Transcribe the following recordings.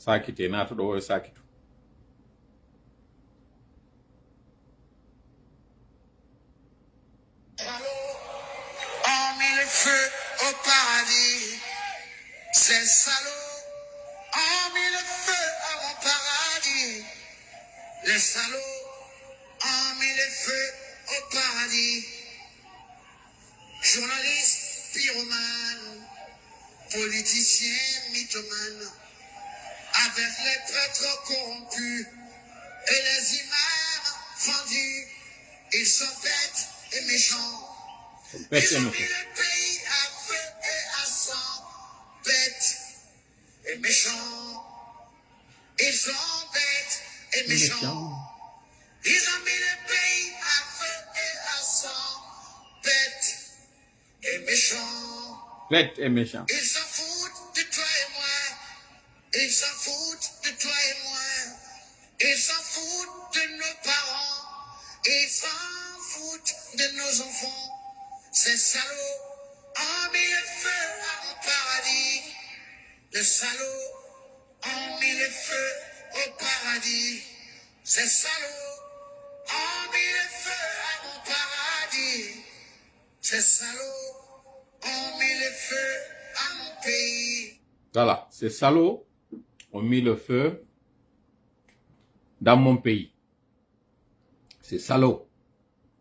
sakite nato ɗo sakitu. On mit le feu au paradis. Ces salauds ont mis le feu à mon paradis. Les salauds ont mis le feu au paradis. Journalistes, pyromanes, politiciens, mythomanes, avec les prêtres corrompus et les imams vendus, ils sont bêtes et méchants. Ils ont mis le pays à feu et à sang, bêtes et méchants. Ils sont bêtes et méchants. Ils ont mis le pays à feu et à sang, bêtes et méchants. Bête et méchant. Ils s'en foutent de toi et moi. Ils s'en foutent de toi et moi. Ils s'en foutent de nos parents. Ils s'en foutent de nos enfants. Ces salauds ont mis le feu à mon paradis. Les salauds ont mis le feu au paradis. Ces salauds ont mis le feu à mon paradis. Ces salauds ont mis le feu à mon pays. Voilà, ces salauds ont mis le feu dans mon pays. Ces salauds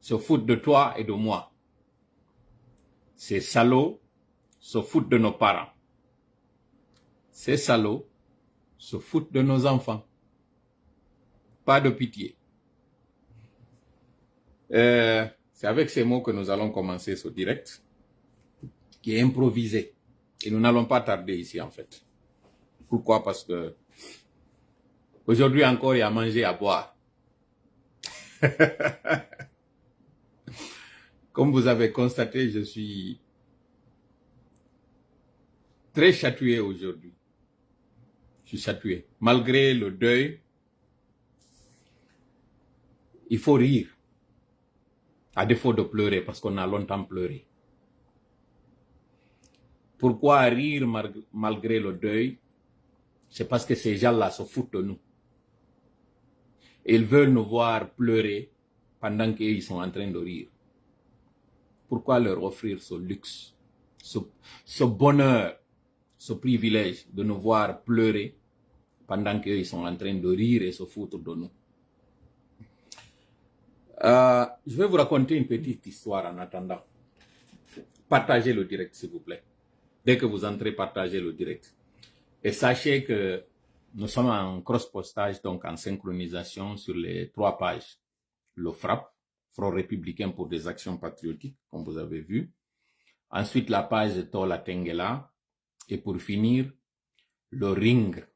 se foutent de toi et de moi. Ces salauds se foutent de nos parents. Ces salauds se foutent de nos enfants. Pas de pitié. C'est avec ces mots que nous allons commencer ce direct, qui est improvisé. Et nous n'allons pas tarder ici, en fait. Pourquoi? Parce que aujourd'hui encore, il y a à manger et à boire. Comme vous avez constaté, je suis très chatouillé aujourd'hui. Je suis chatouillé. Malgré le deuil, il faut rire. À défaut de pleurer, parce qu'on a longtemps pleuré. Pourquoi rire malgré le deuil? C'est parce que ces gens-là se foutent de nous. Ils veulent nous voir pleurer pendant qu'ils sont en train de rire. Pourquoi leur offrir ce luxe, ce bonheur, ce privilège de nous voir pleurer pendant qu'ils sont en train de rire et se foutre de nous? Je vais vous raconter une petite histoire en attendant. Partagez le direct, s'il vous plaît. Dès que vous entrez, partagez le direct. Et sachez que nous sommes en cross-postage, donc en synchronisation sur les 3 pages. Le FRAP, Front républicain pour des actions patriotiques, comme vous avez vu. Ensuite, la page de Tola Tengela. Et pour finir, le ring,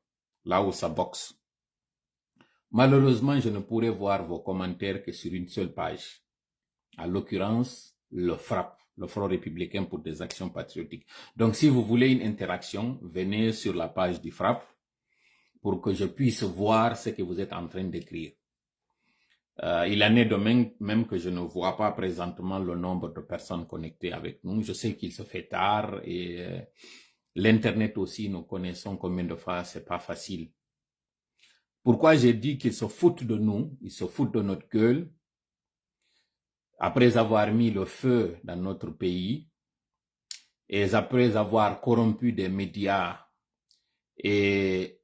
là où ça boxe. Malheureusement, je ne pourrai voir vos commentaires que sur une seule page. En l'occurrence, le FRAP, le Front républicain pour des actions patriotiques. Donc, si vous voulez une interaction, venez sur la page du FRAP pour que je puisse voir ce que vous êtes en train d'écrire. Il en est de même que je ne vois pas présentement le nombre de personnes connectées avec nous. Je sais qu'il se fait tard et l'Internet aussi, nous connaissons combien de fois c'est pas facile. Pourquoi j'ai dit qu'ils se foutent de nous, ils se foutent de notre gueule, après avoir mis le feu dans notre pays, et après avoir corrompu des médias et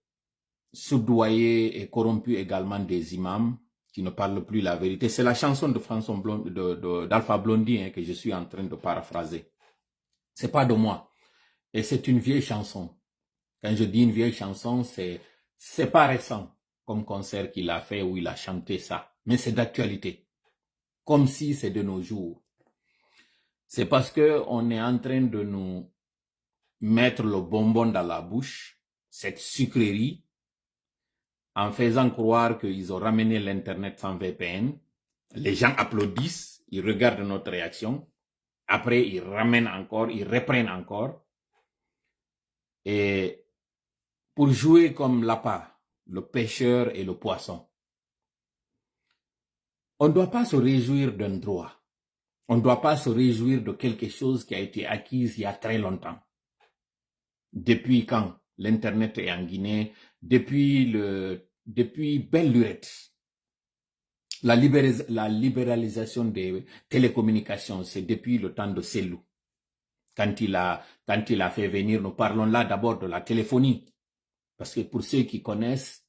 soudoyé et corrompu également des imams qui ne parlent plus la vérité. C'est la chanson de d'Alpha Blondy que je suis en train de paraphraser. C'est pas de moi. Et c'est une vieille chanson. Quand je dis une vieille chanson, c'est pas récent comme concert qu'il a fait où il a chanté ça. Mais c'est d'actualité. Comme si c'est de nos jours. C'est parce que on est en train de nous mettre le bonbon dans la bouche, cette sucrerie, en faisant croire qu'ils ont ramené l'Internet sans VPN. Les gens applaudissent, ils regardent notre réaction. Après, ils ramènent encore, ils reprennent encore. Et pour jouer comme l'appât, le pêcheur et le poisson. On ne doit pas se réjouir d'un droit. On ne doit pas se réjouir de quelque chose qui a été acquis il y a très longtemps. Depuis quand l'Internet est en Guinée, depuis belle lurette. La libéralisation des télécommunications, c'est depuis le temps de Sellou. Quand il a fait venir, nous parlons là d'abord de la téléphonie. Parce que pour ceux qui connaissent,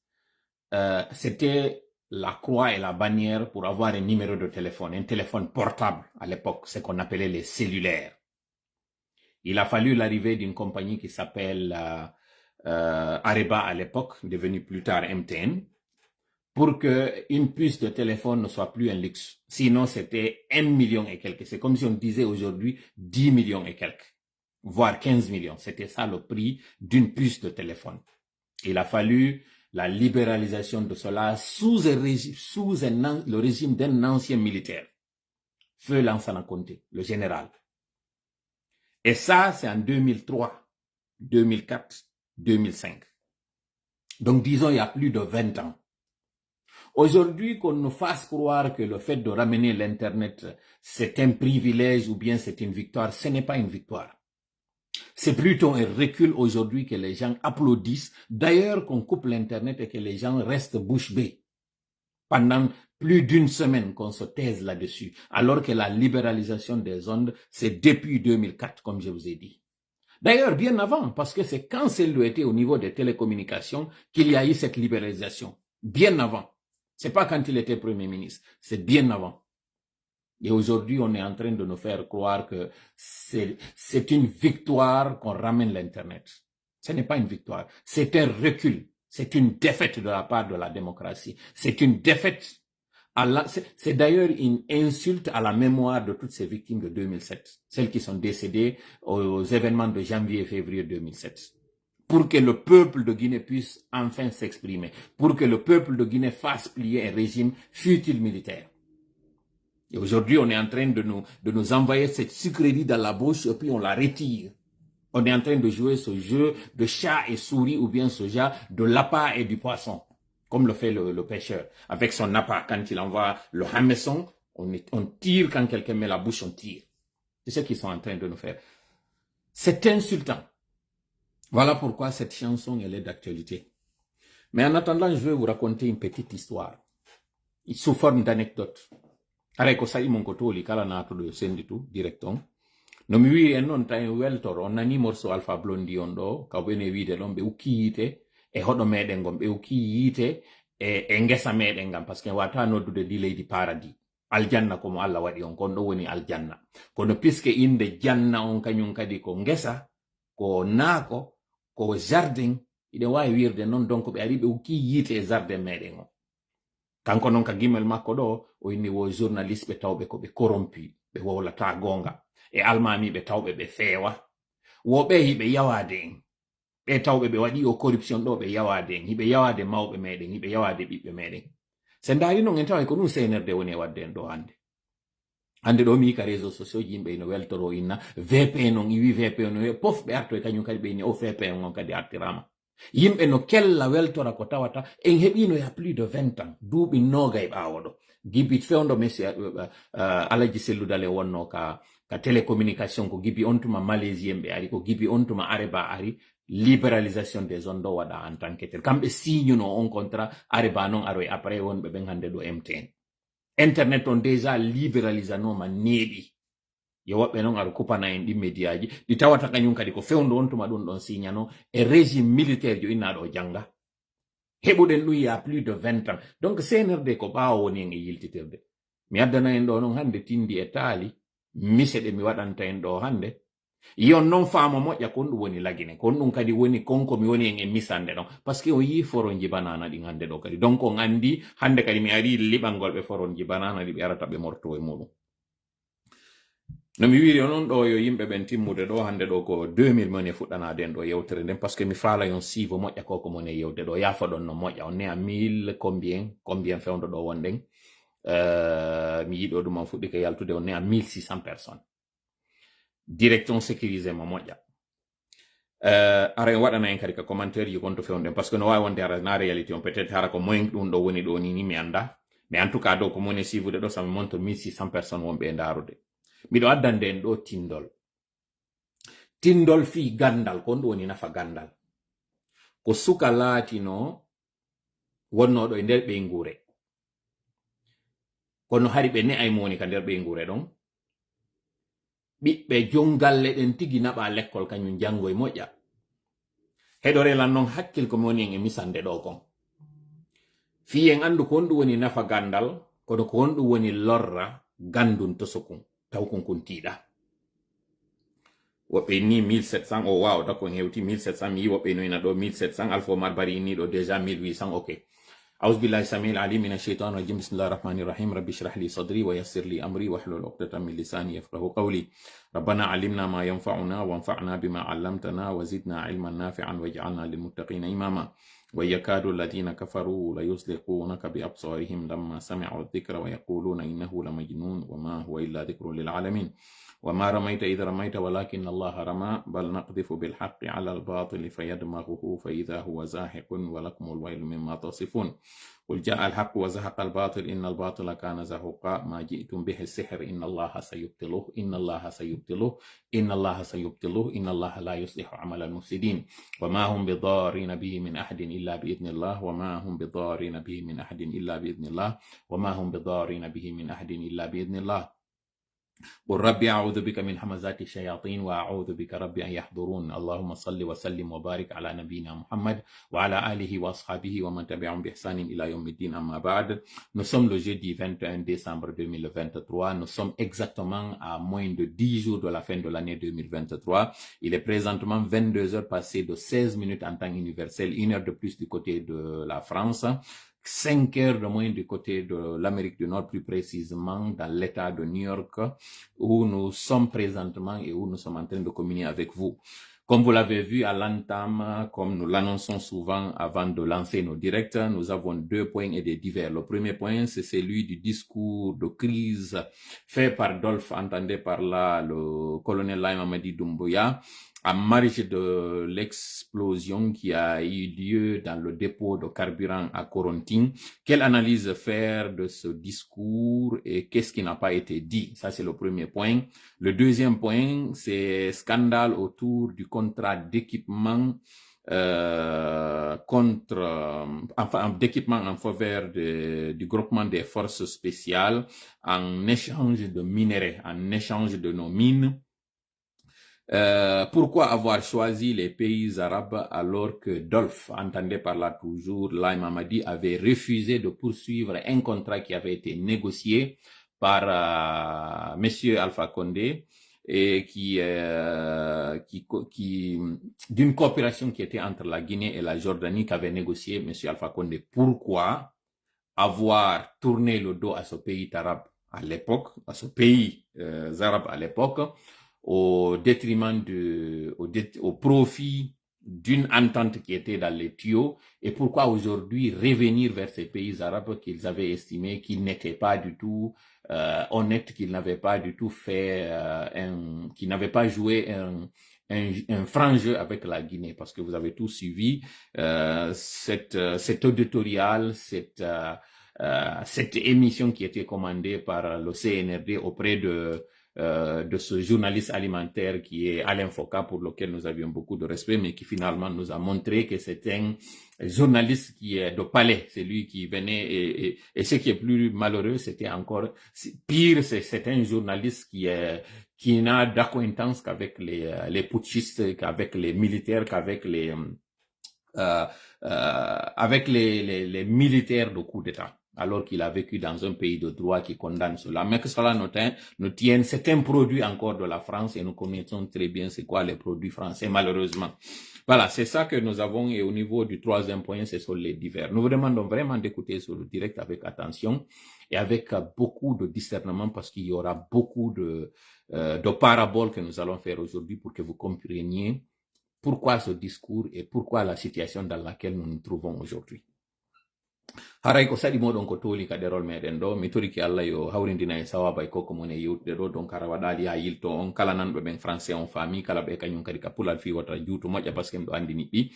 c'était la croix et la bannière pour avoir un numéro de téléphone, un téléphone portable à l'époque, ce qu'on appelait les cellulaires. Il a fallu l'arrivée d'une compagnie qui s'appelle Areba à l'époque, devenue plus tard MTN, pour qu'une puce de téléphone ne soit plus un luxe. Sinon, c'était 1 million et quelques. C'est comme si on disait aujourd'hui 10 millions et quelques, voire 15 millions. C'était ça le prix d'une puce de téléphone. Il a fallu la libéralisation de cela sous le régime d'un ancien militaire, Feu Lansana Conté, le général. Et ça, c'est en 2003, 2004, 2005. Donc, disons, il y a plus de 20 ans. Aujourd'hui, qu'on nous fasse croire que le fait de ramener l'Internet, c'est un privilège ou bien c'est une victoire, ce n'est pas une victoire. C'est plutôt un recul aujourd'hui que les gens applaudissent. D'ailleurs, qu'on coupe l'Internet et que les gens restent bouche bée pendant plus d'une semaine qu'on se taise là-dessus. Alors que la libéralisation des ondes, c'est depuis 2004, comme je vous ai dit. D'ailleurs, bien avant, parce que c'est quand Sellou était au niveau des télécommunications qu'il y a eu cette libéralisation. Bien avant. C'est pas quand il était Premier ministre, c'est bien avant. Et aujourd'hui, on est en train de nous faire croire que c'est une victoire qu'on ramène l'Internet. Ce n'est pas une victoire, c'est un recul. C'est une défaite de la part de la démocratie. C'est une défaite. C'est d'ailleurs une insulte à la mémoire de toutes ces victimes de 2007, celles qui sont décédées aux événements de janvier et février 2007. Pour que le peuple de Guinée puisse enfin s'exprimer, pour que le peuple de Guinée fasse plier un régime fut-il militaire. Et aujourd'hui, on est en train de nous envoyer cette sucrerie dans la bouche et puis on la retire. On est en train de jouer ce jeu de chat et souris ou bien ce jeu de l'appât et du poisson, comme le fait le pêcheur. Avec son appât, quand il envoie le hameçon, on tire, quand quelqu'un met la bouche, on tire. C'est ce qu'ils sont en train de nous faire. C'est insultant. Voilà pourquoi cette chanson, elle est d'actualité. Mais en attendant, je vais vous raconter une petite histoire, sous forme d'anecdote. Areko sa imon ko toli kala na to do senditu directon. No mi wi en non tan weltor on nani morso Alpha Blondy on do ka bene wiide non be ukiyite e hodo meden gom be ukiyite e ngesa meden gam parce que wata noddude di leydi paradis aljanna ko mo Allah wadi on kon do woni aljanna kono piske inde janna on kanyum kadi ko ngesa ko naako ko jardin ide wawi wirde non donc be ari be ukiyite e jardin meden on. Kanko non ka gimel makko do o inni wo journaliste be tawbe ko be corrompu be wowlata gonga e almami be tawbe be feewa wo be hibe yawade en be tawbe be wadi o corruption do be yawade en hibe yawade mawbe meden hibe yawade bibbe meden se ndari non en tawi ko dum senerde woni wadde en do hande do mi ka réseaux sociaux yimbe no weltoro inna VPN non wi VPN no pof be arto e kanyum kadi be ni o VPN on kadi artirama yimbe no kella weltora ko tawata en hebino ya plus de 20 ans duubi nogay bawodo gibi fewndo messi alaji Sellou Dale wonno ka télécommunication ko gibi ontuma Malaisie be ari ko gibi ontuma Areba ari libéralisation des ondes do wada en tant que tel kambe signe no on contrat Areba non aro après wonbe ben hande do MTN internet on déjà libéralisano ma needi yo wobbe non ar kupana en di mediaji di tawata kanyum kadi ko fewndo on tuma don signano e régime militaire jo inna do janga hebuden lui ya plus de 20 ans donc CNRD ko baawo woni ngi yiltitirde mi addana en do non hande tindi e taali misede mi wadanta en do hande yon non faamo moƴƴa kon ɗum woni lagine kon ɗum kadi woni konko mi woni en misande ɗon par ce que o yi foronji banana ɗin hande ɗo kadi donc on andi hande kadi mi ari liɓangol ɓe foronji banana ɗi ɓe arata ɓe morto e muɗum no mi wiri non ɗo yo yimɓe ɓen timmude ɗo hande ɗo ko 2000 mone fuɗɗanade en ɗo yewtere nden par ce que mi faala yon siivo moƴƴa koko mone yewde ɗo yafa ɗon no moƴƴa on ne a 1000 combien fewdo ɗo wonɗen mi yiɗo ɗum on fuɗɗi ke yaltude on ne a 1600 personnes direction sécurisé mo moƴƴa ara en waɗana en kadi ka commentaire ji gonto fewden par ce que no wawi wonde ara na réalité on peut être hara ko moyen ɗum ɗo woni ɗo ni mi anda mais en tout cas do ko mone siivude ɗo sami monto 1600 personnes wonɓe e ndarude miɗo addande en ɗo tindol fi gandal kon ɗum woni nafa gandal ko suka laatino wonnoɗo e nder ɓeygure kono hari ɓe ne'ay mo woni ka nder ɓeygure ɗon ɓiɓɓe jongalle ɗen tigi naɓa l'école kañum jangoye moƴƴa heɗorelan noon hakkil komi woni en e misande ɗo kon fi en andu ko honɗum woni nafa gandal kono ko honɗum woni lorra gandun to sokun taw kon kon tiiɗa woɓɓe ni 1700 o waw tako en hewti 1700 mi yi woɓɓe noyna ɗo 1700 Alpha Omar Bari inni ɗo déjà 1800 ok أعوذ بالله السميع العليم من الشيطان الرجيم بسم الله الرحمن الرحيم رب اشرح لي صدري ويسر لي أمري واحلل عقدة من لساني يفقهوا قولي ربنا علمنا ما ينفعنا وانفعنا بما علمتنا وزدنا علما نافعا واجعلنا للمتقين إماما ويكاد الذين كفروا ليزلقونك بأبصارهم لما سمعوا الذكر ويقولون إنه لمجنون وما هو إلا ذكر للعالمين وما رميت إذ رميت ولكن الله رمى بل نقذف بالحق على الباطل فيدمغه فإذا هو زاهق ولكم الويل مما تصفون قل جاء الحق وزهق الباطل إن الباطل كان زهوقا ما جئتم به السحر إن الله سيبطله إن الله سيبطله إن الله سيبطله إن الله لا يصلح عمل المفسدين وما هم بضارين به من أحد إلا بإذن الله وما هم بضارين به من أحد إلا بإذن الله وما هم بضارين به من أحد إلا بإذن الله قل ربي أعوذ بك من همزات الشياطين وأعوذ بك ربي أن يحضرون اللهم صل وسلم وبارك على نبينا محمد وعلى آله وأصحابه ومن تبعهم بإحسان إلى يوم الدين أما بعد. Nous sommes le jeudi 21 décembre 2023. Nous sommes exactement à moins de 10 jours de la fin de l'année 2023. Il est présentement 22 heures passées de 16 minutes en temps universel, 1 heure de plus du côté de la France. 5 heures de moins du côté de l'Amérique du Nord, plus précisément dans l'État de New York, où nous sommes présentement et où nous sommes en train de communier avec vous. Comme vous l'avez vu à l'entame, comme nous l'annonçons souvent avant de lancer nos directs, nous avons 2 points et des divers. Le premier point, c'est celui du discours de crise fait par Dolph, entendez par là le colonel Laye Mamadi Doumbouya, à marge de l'explosion qui a eu lieu dans le dépôt de carburant à Corontin. Quelle analyse faire de ce discours et qu'est-ce qui n'a pas été dit? Ça, c'est le premier point. Le deuxième point, c'est scandale autour du contrat d'équipement d'équipement en faveur du groupement des forces spéciales en échange de minerais, en échange de nos mines. Pourquoi avoir choisi les pays arabes alors que Dolph, entendez par là toujours, Laye Mamadi avait refusé de poursuivre un contrat qui avait été négocié par Monsieur Alpha Condé et d'une coopération qui était entre la Guinée et la Jordanie qu'avait négocié Monsieur Alpha Condé. Pourquoi avoir tourné le dos à ce pays arabe à l'époque, à ce pays arabe à l'époque, au détriment au profit d'une entente qui était dans les tuyaux, et pourquoi aujourd'hui revenir vers ces pays arabes qu'ils avaient estimé qu'ils n'étaient pas du tout honnêtes, qu'ils n'avaient pas du tout fait qu'ils n'avaient pas joué un franc jeu avec la Guinée, parce que vous avez tous suivi cet auditorial, cette émission qui était commandée par le CNRD auprès de ce journaliste alimentaire qui est Alain Foka, pour lequel nous avions beaucoup de respect, mais qui finalement nous a montré que c'est un journaliste qui est de palais, c'est lui qui venait, et ce qui est plus malheureux, c'était encore pire, c'est un journaliste qui n'a d'acquaintance qu'avec les putschistes, qu'avec les militaires, qu'avec les militaires de coup d'État, alors qu'il a vécu dans un pays de droit qui condamne cela. Mais que cela nous tienne, c'est un produit encore de la France et nous connaissons très bien c'est quoi les produits français, malheureusement. Voilà, c'est ça que nous avons, et au niveau du troisième point, c'est sur les divers. Nous vous demandons vraiment d'écouter sur le direct avec attention et avec beaucoup de discernement, parce qu'il y aura beaucoup de paraboles que nous allons faire aujourd'hui pour que vous compreniez pourquoi ce discours et pourquoi la situation dans laquelle nous nous trouvons aujourd'hui. haray ko saɗi moɗon ko tooli ka ɗerol meɗen ɗo mi toriki Allah yo hawrindina e sawaba e koko mon e yewtude ɗo donc ara waɗali ha yilto on kala nanɗo ɓen français on faami kala ɓe kañum kadi ka pulal fi wata juutu moƴƴa par ce que mi ɗo andi niɓɓi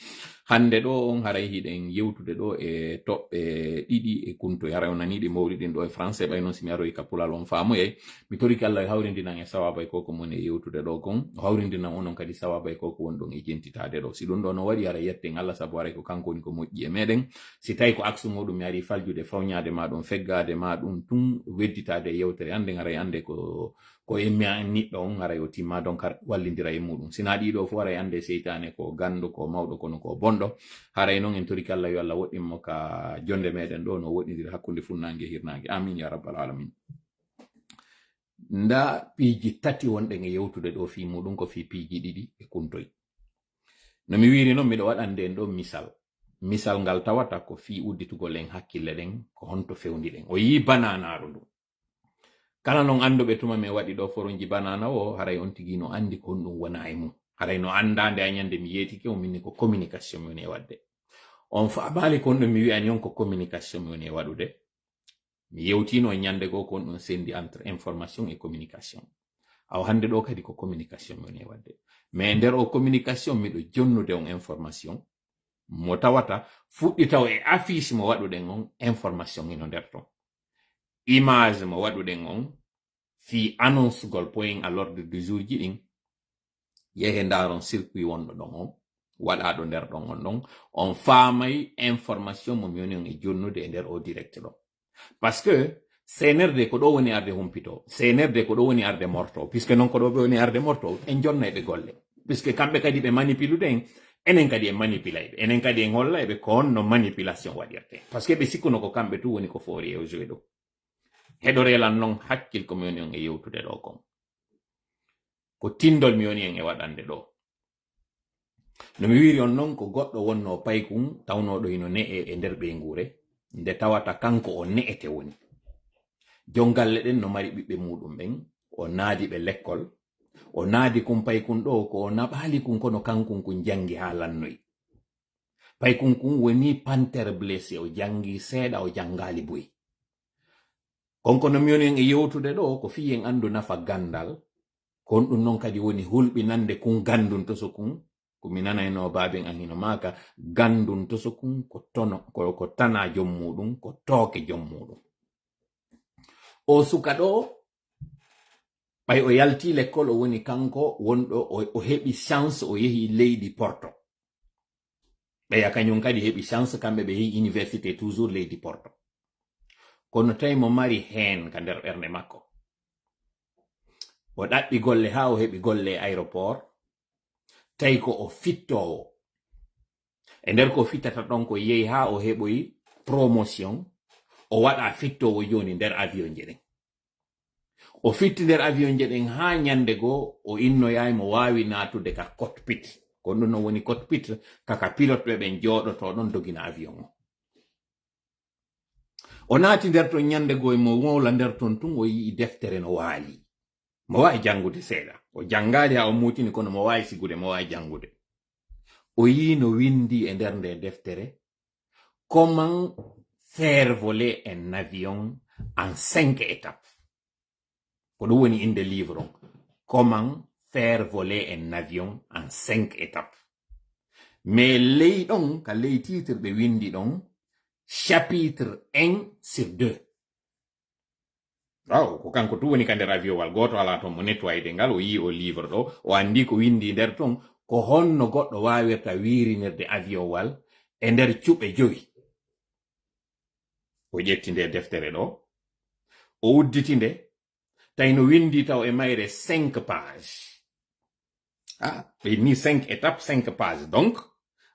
hande ɗo on haray hiɗen yewtude ɗo e toɓɓe ɗiɗi e kunto haray on naniɗi mawɗiɗin ɗo e français ɓay noon simi aroyi ka pulal on faamoyay mi toriki Allah yo hawrindinan e sawaba e koko mon e yewtude ɗo gon o hawrindinan onon kadi sawaba e koko won ɗon e jentitade ɗo si ɗum ɗo no waɗi ara yetten Allah saabu aray ko kanko woni ko moƴƴi e meɗen si tawi ko aksu muɗum mi ari faljude fawñade ma ɗum feggade ma ɗum tun wedditade yewtere ande ngaray ande ko emmi niɗɗo on aray o timma donc wallidira e muɗum sina ɗiɗo fu aray ande seytane ko gandu ko mawɗo kono ko bonɗo haray noon en toriki Allah yo Allah woɗɗinmo ka jonde meɗen ɗo no woɗɗidira hakkude funnangue e hirnangue amin ya rabbal alamin nda piiji tati wonɗen e yewtude ɗo fi muɗum ko fi piiji ɗiɗi e kuntoy no mi wiri noon miɗo waɗande en ɗo misal ngal tawata ko fi udditugol en hakkille ɗen ko honto fewndi ɗen o yi bananaru ndu kala non anduɓe tuma mi waɗi ɗo foronji banana o haray on tigi no andi ko ɗum wona e mum haray no andande a ñande mi yetike o minni ko communication mi woni e wadde on fa baali kon ɗum mi wi'ani on ko communication mi woni e waɗude mi yewtino e ñande go kon ɗum sendi entre information et communication aw hande ɗo kadi ko communication mi woni e wadde mais nder o communication miɗo jonnude on information mo tawata fuɗɗi taw e affiche mo waɗuɗen on information ino nder ton image mo waɗuɗen on fi annonce gol point à l'ordre du jour ji ɗin yehe ndaron circuit wonɗo ɗon on waɗaɗo nder ɗon on ɗon on faamay information mo mi woni on e jonnude e nder o direct ɗo parce que senerde ko ɗo woni arde humpito senerde ko ɗo woni arde morto puisque non ko ɗo ɓe woni arde morto en jonnayɓe golle puisque kamɓe kadi ɓe manipiluɗen enen kadi en manipilayɓe enen kadi en hollayɓe ko on no manipulation waɗirte par ce que ɓe sikkuno ko kamɓe tu woni ko foori e joué ɗo heɗorelan noon hakkil ko mi woni on e yewtude ɗo kon ko tindol mi woni en e waɗande ɗo no mi wiri on noon ko goɗɗo wonno paykun tawnoɗo ino ne'e e nder ɓeygure nde tawata kanko o ne'ete woni jongalle ɗen no mari ɓiɓɓe muɗum ɓen o naadi ɓe l'école o naadi kum paykun ɗo ko o naɓali kun kono kankun kun jangi ha lannoyi paykun kun woni pantere blessé o jangi seeɗa o jangali boyi konko no mi woni en e yewtude ɗo ko fi en andu nafa gandal kon ɗum noon kadi woni hulɓinande kun gandun to so kun ko mi nanayno baaben an hino maaka gandun to so kun ko tono ko tana jom muɗum ko tooke jom muɗum o suka ɗo ɓay o yalti l'école o woni kanko wonɗo o heɓi chance o yehi leydi Porto ɓeya kañum kadi heɓi chance kamɓe ɓe yehi université toujours leydi Porto kono tawi mo mari heen ka nder ɓernde makko o ɗaɓɓi golle ha o heɓi golle e aéroport tawi ko o fittowo e nder ko fittata ɗon ko yehi ha o heɓoyi promotion o waɗa fittowo joni nder avion je ɗen o fitti nder avion je ɗen ha ñande goo o innoyayi mo wawi natude ka cockpit ko ɗum no woni cockpit kaka pilote ɓe ɓen jooɗoto ɗon dogina avion o naati nder ton ñande goo mo wowla nder ton tun o yii deftere no waali mo wawi jangude seeɗa o jangali ha o mutini kono mo wawi sigude mo wawi jangude o yii no windi e nder nde deftere comment faire voler un avion en 5 étapes ko ɗum woni inde livre on comment faire voler un avion en 5 étapes mais ley ɗon ka ley titre ɓe windi ɗon chapitre 1 sur 2 waaw ko kanko tu woni ka nder avion wal goto ala toon mo nettoyde ngal o yi o livre ɗo o andi ko windi nder ton ko honno goɗɗo wawirta wirinirde avion wal e nder cuɓe 5 o ƴetti nde deftere ɗo o udditi nde tawi no windi taw e mayre 5 pages ɓe ni 5 étapes 5 pages donc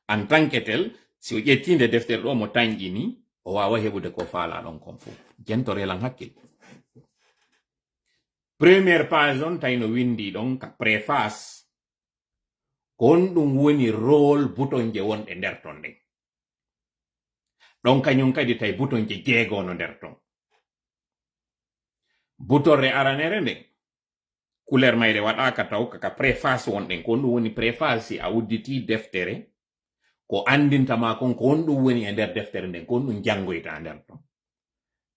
en tant que tel si o ƴettinde deftere ɗo mo tañƴini o wawa heɓude ko faala ɗon kon fof jentorelan hakkil première page on tawi no windi ɗon ka préface kon ɗum woni rôle bouton je wonɗe nder ton ɗen ɗon kañum kadi tawi bouton je 6 no nder ton butorre aranere nden couleur mayre waɗaka taw kaka préface wonɗen kon ɗum woni préface si a udditi deftere ko andintama kon ko on ɗum woni e nder deftere nden ko on ɗum jangoyta nder ton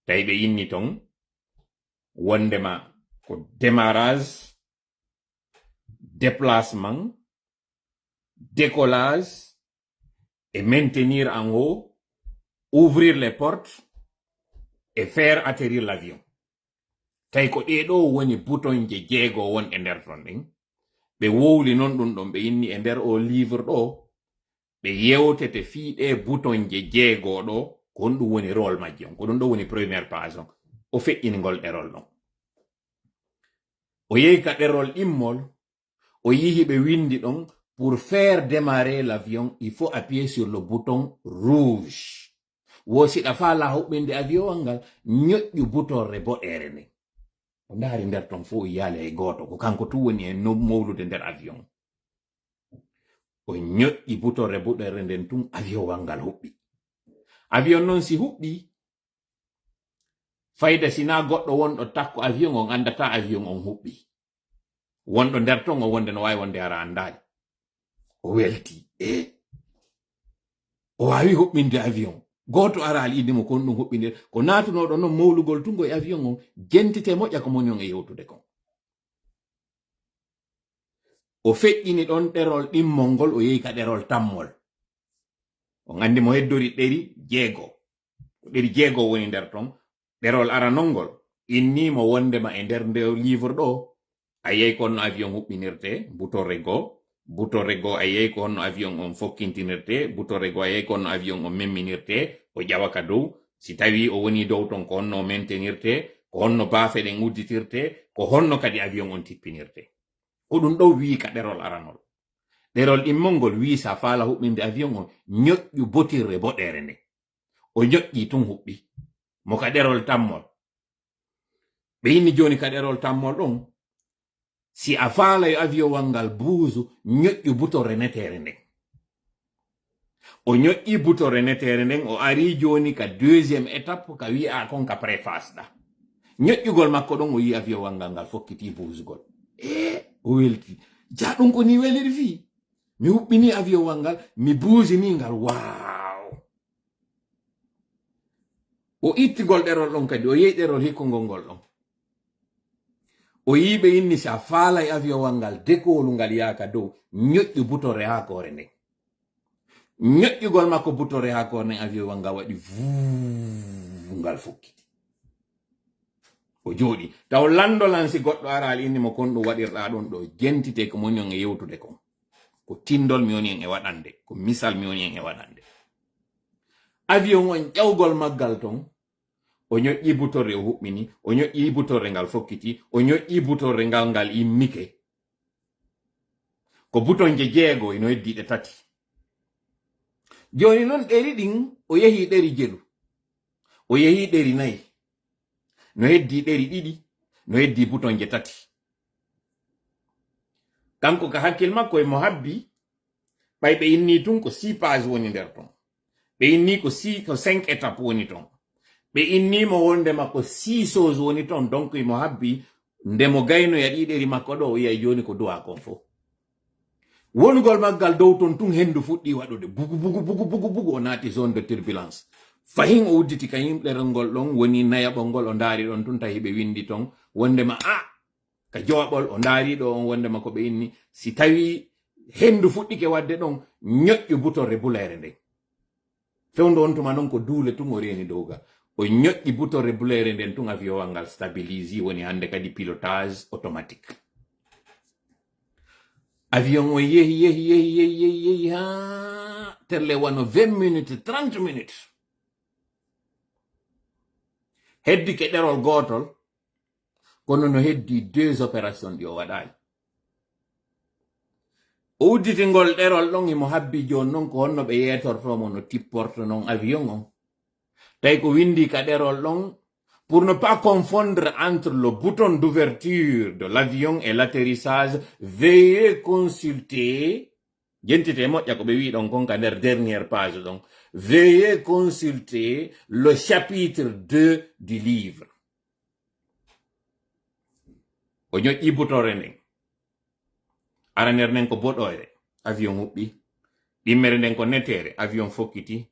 tawi ɓe inni ton wondema ko démarrage, déplacement, décollage et maintenir en haut, ouvrir les portes et faire atterrir l'avion. Tawi ko ɗeɗo woni bouton je jeego won e nder ton ɗin ɓe wowli non ɗum ɗon ɓe inni e nder o livre ɗo ɓe yewtete fiiɗe bouton je jeego ɗo ko on ɗum woni rôle majjum ko ɗum ɗo woni première page on o feƴƴingol ɗerol ɗon o yehi ka ɗerol ɗimmol o yihi ɓe windi ɗon pour faire démarrer l'avion il faut appuyer sur le bouton rouge wo siɗa faala huɓɓinde avion ngal ñoƴƴu bouton boɗere nden o ndaari nder ton fo o yaali hay gooto ko kanko tu woni e mawlude nder avion o ñoƴƴi bouton boɗere nden tun avion ngal huɓɓi avion noon si huɓɓi fayda sina goɗɗo wonɗo takko avion on andata avion on huɓɓi wonɗo nder ton o wonde no wawi wonde ara andali o welti o wawi huɓɓinde avion goto ara alidimo kon ɗum huɓɓinde ko natunoɗo noon mawlugol tungo e avion on jentite moƴƴa ko moni on e yewtude kon o feƴƴini ɗon ɗerol ɗimmol ngol o yehi ka ɗerol tammol on andi mo heddori ɗeri jeego ɗeri jeego woni nder ton ɗerol aranol innimo wondema e nder livre ɗo a yehi ko honno avion huɓɓinirte bouton rego a yehi ko honno avion on fokkintinirte bouton rego a yehi ko honno avion on memminirte o ƴawa ka dow si tawi o woni dow ton ko honno maintenirte ko honno baafe ɗen udditirte ko honno kadi avion on tippinirte ko ɗum ɗo wi ka ɗerol aranol ɗerol ɗimmol ngol wi sa faala huɓɓinde avion on ñoƴƴu botirre boɗere nde o ñoƴƴi tun huɓɓi mo ka ɗerol tammol ɓe yinni joni ka ɗerol tammol ɗon si a faala yo avion wangal buusu ñoƴƴu bouton renetere nden o ñoƴƴi bouton renetere nden o ari joni ka deuxième étape ka wi'a kon ka préface ɗa ñoƴƴugol makko ɗon o yi avion wangal ngal fokkiti buusugol o welti ja ɗum ko ni weliri fi mi huɓɓini avion wangal mi buusini ngal waaw o ittigol ɗerol ɗon kadi o yehi ɗerol hikkugol ngol ɗon o yiɓe inni sa faalay avion wangal dekolu ngal yaaka dow ñoƴƴu butore ha kore nden ñoƴƴugol makko butore ha kore nden avion wangal waɗi vuu ngal fukkiti o jooɗi taw landolansi goɗɗo ara al inni mo kon ɗum waɗirɗa ɗon ɗo jentite ko moni on e yewtude kon ko tindol mi woni en e waɗande ko misal mi woni en e waɗande avion on ƴawgol maggal ton o ñoƴƴi butore o huɓɓini o ñoƴƴi butore ngal fokkiti o ñoƴƴi butore ngal immike ko buton je jeego ino heddiɗe tati joni noon ɗeri ɗin o yehi ɗeri jeɗu o yehi ɗeri nayi no heddi ɗeri ɗiɗi no heddi buton je tati kanko ka hakkil makko e mo habbi ɓay ɓe inni tun ko 6 page woni nder ton ɓe inni ko 5 étape woni ton ɓe innimo wondema ko 6 choses woni ton donc imo habbi ndemo gayno yaɗi ɗeri makko ɗo o yiyay joni ko duwa kon fof wongol maggal dow ton tun hendu fuɗɗi waɗude bugu o naati zone de turbulence fahin o udditi ka yimɗerel ngol ɗon woni nayaɓol ngol o ndaari ɗon tun tawi ɓe windi ton wondema ka jowaɓol o ndaari ɗo on wondema ko ɓe inni si tawi hendu fuɗɗike wadde ɗon ñoƴƴu butore bulere nden fewndo on tuma noon ko duule tun o reeni dowga o ñoƴƴi butore bulere nden tun avion wangal stabilisi woni hande kadi pilotage automatique avion o yehi ha terle wano 20 minutes 30 minutes heddi ke ɗerol gotol kono no heddi 2 opération ɗi o waɗayi o udditingol ɗerol ɗon imo habbi joni noon ko honno ɓe yetortomo no tipporto noon avion on tawi ko windi ka ɗerol ɗon pour ne pas confondre entre le bouton d'ouverture de l'avion et l'atterrissage veuillez consulter jentite moƴƴa ko ɓe wi ɗon kon ka nder dernière page ɗon veuillez consulter le chapitre 2 du livre o ñoƴƴi butore nden araner nden ko boɗoyre avion huɓɓi ɗimmere nden ko netere avion fokkiti,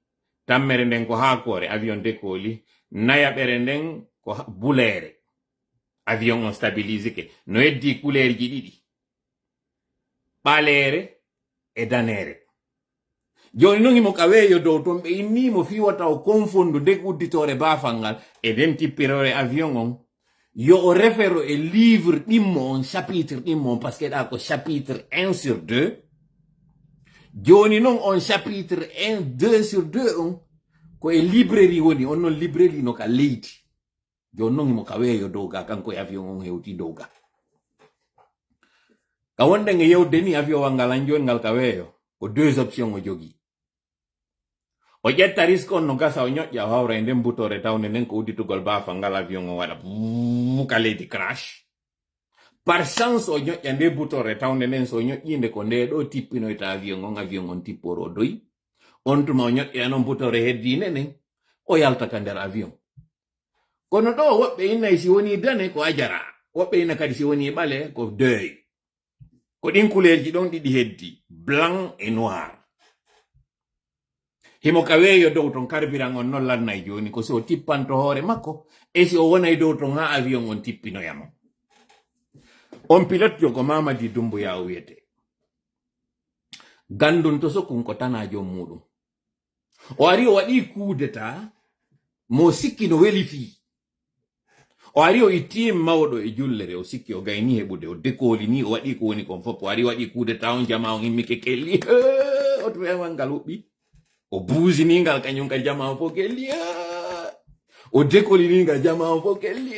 tammere nden ko haakore avion décooli, nayaɓere nden ko bulere avion on stabilisike. No heddi couleur ji ɗiɗi, ɓalere e danere. Joni non himo kaweyo dow ton ɓe innimo fiwata o confondu ndeg udditore baafal ngal e den tippirore avion on, yo o référo e livre ɗimmo on, chapitre ɗimmo on, parce que ɗa ko chapitre 1 sur 2. Joni non on chapitre 1 2 sur 2 on ko e librairie woni, on non librairie no ka leydi. Joni non himo kaweyo dow ga kanko e avion on hewti dow ga. Ka wonde nge yewde ni avion wangal an joni ngal kaweyo ko 2 options o jogi. O ƴetta risque on no gasa o ñoƴƴa hawra e nden butore tawne nden ko udditugol baafal ngal avion o waɗa ka leydi crash. Par chance o ñoƴƴa nde butore tawne nden so ñoƴƴinde ko nde ɗo tippinoyta avion on tipporo doyi. On tuma o ñoƴƴa non butore heddine nden o yalta ka nder avion. Kono ɗo woɓɓe innayi si woni dane ko ajara, woɓɓe inna kadi si woni ɓale ko deuil. Ko ɗin couleur ji ɗon ɗiɗi heddi, blanc et noir. Himo kaweyo dow ton carburant on non lannay joni ko so tippanto hoore makko e si o wonay dow ton ha avion on tippinoyamo. On pilote jo ko Mamadi Doumbouya o wiyete. Gandun to sokkum ko tanajo muɗum. O ari o waɗi coup d'état mo sikki no weli fi. O ari o itti mawɗo e jullere, o sikki o gayni heɓude, o décooli ni o waɗi ko woni kon fof, o ari waɗi coup d'état on jama on immike kelli, o to ewan ngal huɓɓi. O buusinigal kañum kadi jama on fof kelli, o décoolinigal jama on fof kelli.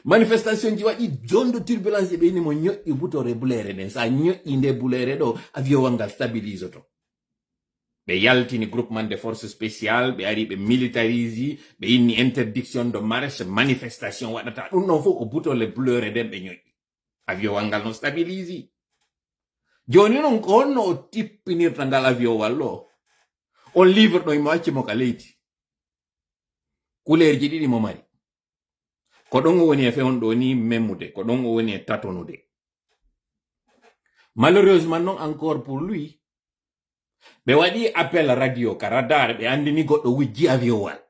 Manifestation ji waɗi jondo turbulence ɓe ni mo ñoƴƴi butore bulere nden, sa ñoƴƴi nde bulere ɗo avion wangal stabilise to. Ɓe yaltini groupement de force spéciale, ɓe ari ɓe militarise, ɓe inni interdiction de marche, manifestation waɗata ɗum ɗon fof ko butole bulere nden ɓe ñoƴƴi. Avion wangal no stabilise. Joni non ko honno o tippinirta ngal avion wallo. On livre ɗo mo acci mo ka leydi. Couleur ji ɗiɗi mo mari. Ko ɗon o woni e fewon ɗo ni memmude, ko ɗon o woni e tatonude. Malheureusement non encore pour lui, ɓe waɗi appel radio ka radar ɓe andini goɗɗo wujji avion wal.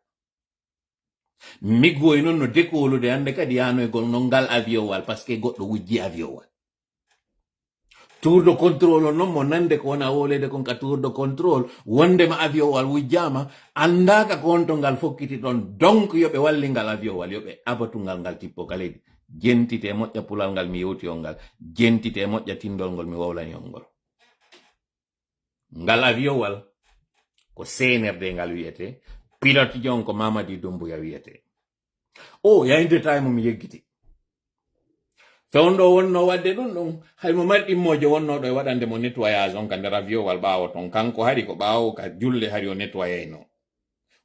Miggoy non no décoolude hande kadi yano e gol non ngal avion wal parce que goɗɗo wujji avion wal. Tour de contrôle non mo nande ko wona wolede kon ka tour de contrôle wonde ma avion wal wujjama andaka ko honto ngal fokkiti ɗon, donc yoɓe walli ngal avion wal yoɓe abatungal ngal tippo ka leydi. Jentite moƴƴa pulal ngal mi yewti on ngal, jentite moƴƴa tindol ngol mi wawlani on ngol. Ngal avion wal ko senerde ngal wiyete, pilote jon ko Mamadi Doumbouya wiyete. O yayinde time mi yeggiti. Fewndo wonno wadde ɗum ɗon haymo mari ɗimmojo wonno ɗo e waɗande mo nettoyage on ka nder avion wal ɓaawo ton, kanko hari ko ɓaawo ka julle hari o nettoyayno.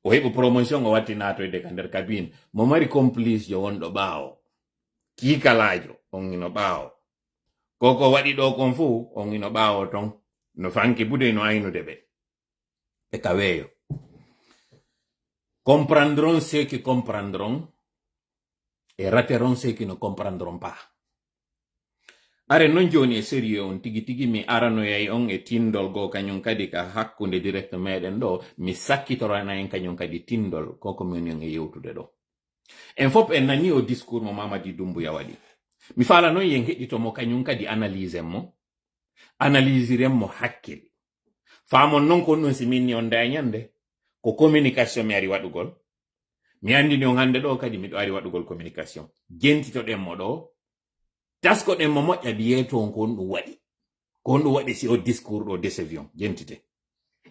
O heɓi promotion o watti natoyde ka nder cabine, mo mari complice jo wonɗo ɓaawo. Kiikalajo on ino ɓaawo. Koko waɗi ɗo kon fuu on ino ɓaawo ton, no fanki bude no aynude ɓe. E kaweyo. Comprendront ceux qui comprendront et rateront ceux qui ne comprendront pas. Are non joni e sérieux on tigi tigi mi aranoyay on e tindol go kañum kadi ka hakkunde direct meɗen ɗo mi sakkitorana en kañum kadi tindol koko min on e yewtude ɗo. En fof en nani o discours mo Mamadi Doumbouya waɗi. Mi fala non yen heɗitomo kañum kadi analyse mo, analysiren mo hakkil. Famon non kon ɗum si minni on dañande ko communication mi ari waɗugol. Mi andini on hande ɗo kadi miɗo ari waɗugol communication. Jentitoɗen mo ɗo. Tasko ɗen mo moƴƴa biyeto on ko on ɗum waɗi. Ko on ɗum waɗi si o discours ɗo décision. Jentite.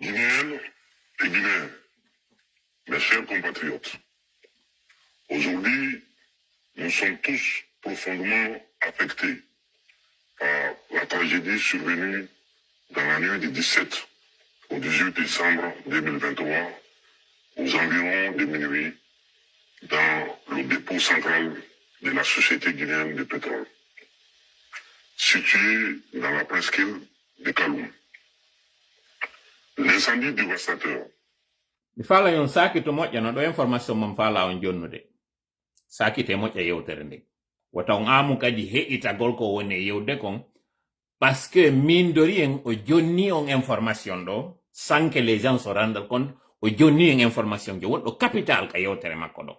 Guinéennes et Guinéens, mes chers compatriotes, aujourd'hui, nous sommes tous profondément affectés par la tragédie survenue dans la nuit du 17 au 18 décembre 2023, aux environs de minuit, dans le dépôt central de la Société guinéenne de pétrole, situé dans la presqu'île de Kaloum. L'incendie dévastateur. Mi fala yon sakito moƴƴa no ɗo information mom fala on jonnude. Sakite moƴƴa yewtere nde. Wata on amu kadi heɗitagol ko woni e yewde kon, parce que min dori en o jonni on information ɗo, sans que les gens se rendent compte o jonni une information je wonɗo capital ka yewtere makko ɗo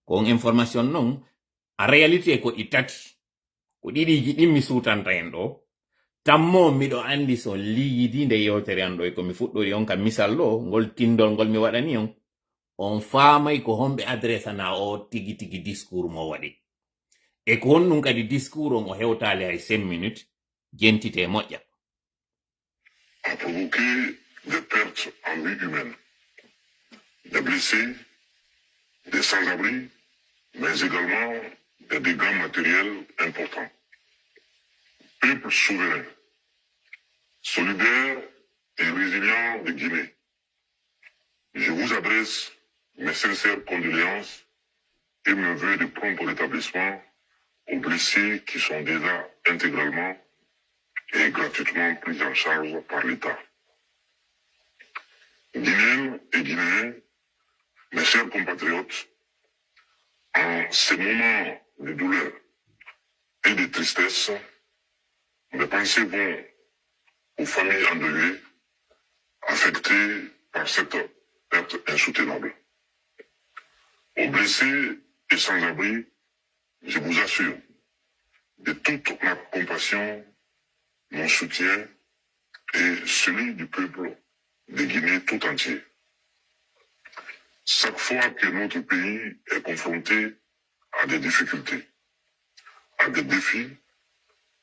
kon information non en réalité ko ɗi tati ko ɗiɗiji ɗin mi sutanta en ɗo tammo miɗo andi so liyiɗi nde yewtere an ɗo e komi fuɗɗori on kam misal ɗo ngol tindol ngol mi waɗani on faamay ko homɓe adresse na o tigi tigi discours mo waɗi e ko honɗum kadi discours on o hewtali hay 5 minutes jentite moƴƴa a provoqué des pertes en vie humaine, des blessés, des sans-abri, mais également des dégâts matériels importants. Peuple souverain, solidaire et résilient de Guinée, je vous adresse mes sincères condoléances et mes vœux de prompt rétablissement aux blessés qui sont déjà intégralement et gratuitement pris en charge par l'État. Guinéennes et Guinéens, mes chers compatriotes, en ces moments de douleur et de tristesse, mes pensées vont aux familles endeuillées, affectées par cette perte insoutenable. Aux blessés et sans-abri, je vous assure de toute ma compassion, mon soutien et celui du peuple de Guinée tout entier. Chaque fois que notre pays est confronté à des difficultés, à des défis,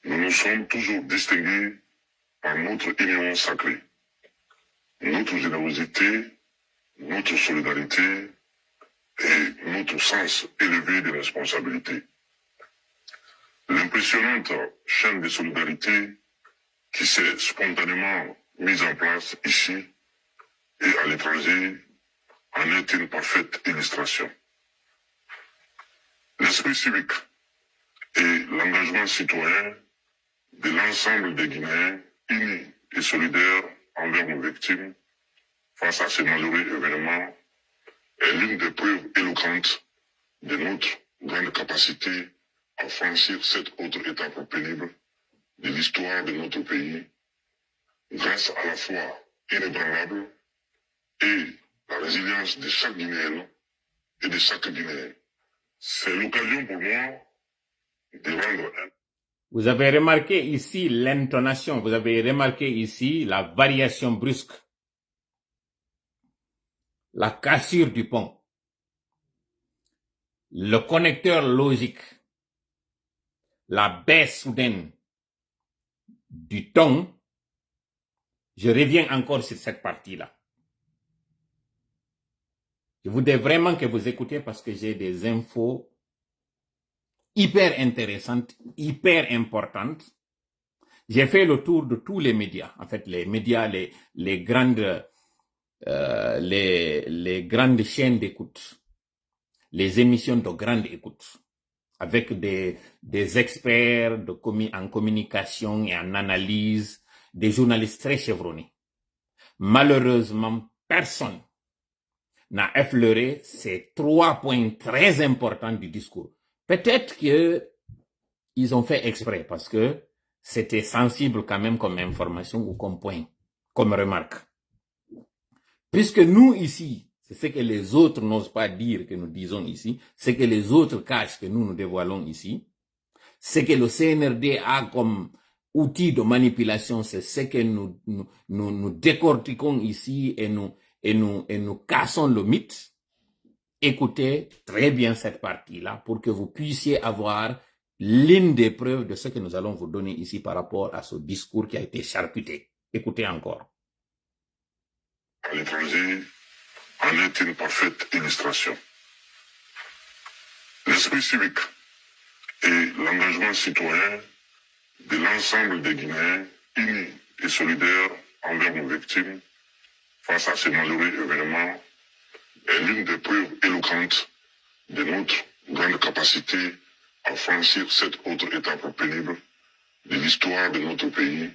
nous nous sommes toujours distingués par notre union sacrée, notre générosité, notre solidarité et notre sens élevé de responsabilité. L'impressionnante chaîne de solidarité qui s'est spontanément mise en place ici et à l'étranger en est une parfaite illustration. L'esprit civique et l'engagement citoyen de l'ensemble des Guinéens unis et solidaires envers nos victimes face à ces malheureux événements est l'une des preuves éloquentes de notre grande capacité à franchir cette autre étape pénible de l'histoire de notre pays grâce à la foi inébranlable et la résilience de chaque Guinéen et de chaque Guinéen. C'est l'occasion pour moi de rendre un... Vous avez remarqué ici l'intonation, vous avez remarqué ici la variation brusque, la cassure du pont, le connecteur logique, la baisse soudaine du ton. Je reviens encore sur cette partie-là. Je voudrais vraiment que vous écoutiez parce que j'ai des infos hyper intéressantes, hyper importantes. J'ai fait le tour de tous les médias. En fait, les médias, les grandes chaînes d'écoute, les émissions de grande écoute, avec des experts en communication et en analyse, des journalistes très chevronnés. Malheureusement, personne n'a effleuré ces 3 points très importants du discours. Peut-être qu'ils ont fait exprès parce que c'était sensible quand même comme information ou comme point, comme remarque. Puisque nous ici, c'est ce que les autres n'osent pas dire que nous disons ici, ce que les autres cachent que nous dévoilons ici, ce que le CNRD a comme outil de manipulation, c'est ce que nous décortiquons ici et nous cassons le mythe. Écoutez très bien cette partie-là pour que vous puissiez avoir l'une des preuves de ce que nous allons vous donner ici par rapport à ce discours qui a été charcuté. Écoutez encore. À l'étranger en est une parfaite illustration. L'esprit civique et l'engagement citoyen de l'ensemble des Guinéens unis et solidaires envers nos victimes face à ces malheureux événements est l'une des preuves éloquentes de notre grande capacité à franchir cette autre étape pénible de l'histoire de notre pays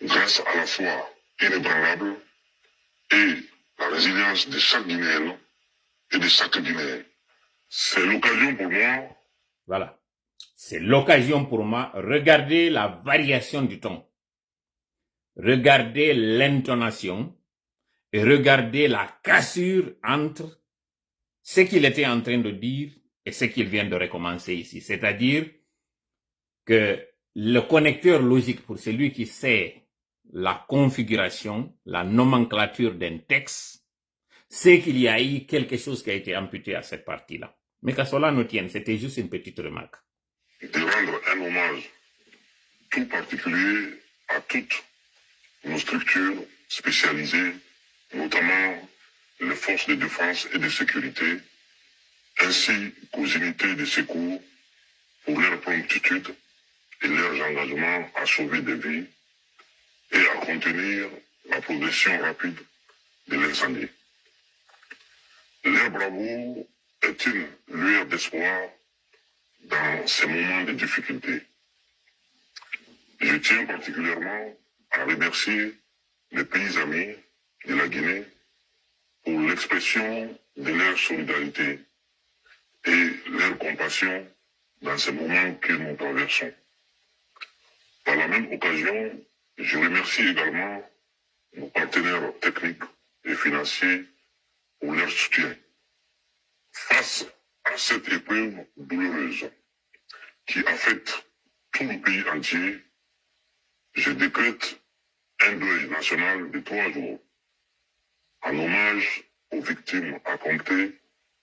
grâce à la foi inébranlable et la résilience de chaque Guinéen et de chaque Guinéen. C'est l'occasion pour moi. Voilà. C'est l'occasion pour moi. Regardez la variation du ton. regardez l'intonation et regardez la cassure entre ce qu'il était en train de dire et ce qu'il vient de recommencer ici. C'est-à-dire que le connecteur logique pour celui qui sait la configuration, la nomenclature d'un texte, c'est qu'il y a eu quelque chose qui a été amputé à cette partie-là. Mais qu'à cela nous tienne, c'était juste une petite remarque. De rendre un hommage tout particulier à toutes nos structures spécialisées, notamment les forces de défense et de sécurité, ainsi qu'aux unités de secours pour leur promptitude et leurs engagements à sauver des vies et à contenir la progression rapide de l'incendie. Leur bravoure est une lueur d'espoir dans ces moments de difficulté. Je tiens particulièrement à remercier les pays amis de la Guinée pour l'expression de leur solidarité et leur compassion dans ces moments que nous traversons. Par la même occasion, je remercie également nos partenaires techniques et financiers pour leur soutien. Face à cette épreuve douloureuse qui affecte tout le pays entier, je décrète un deuil national de 3 jours en hommage aux victimes à compter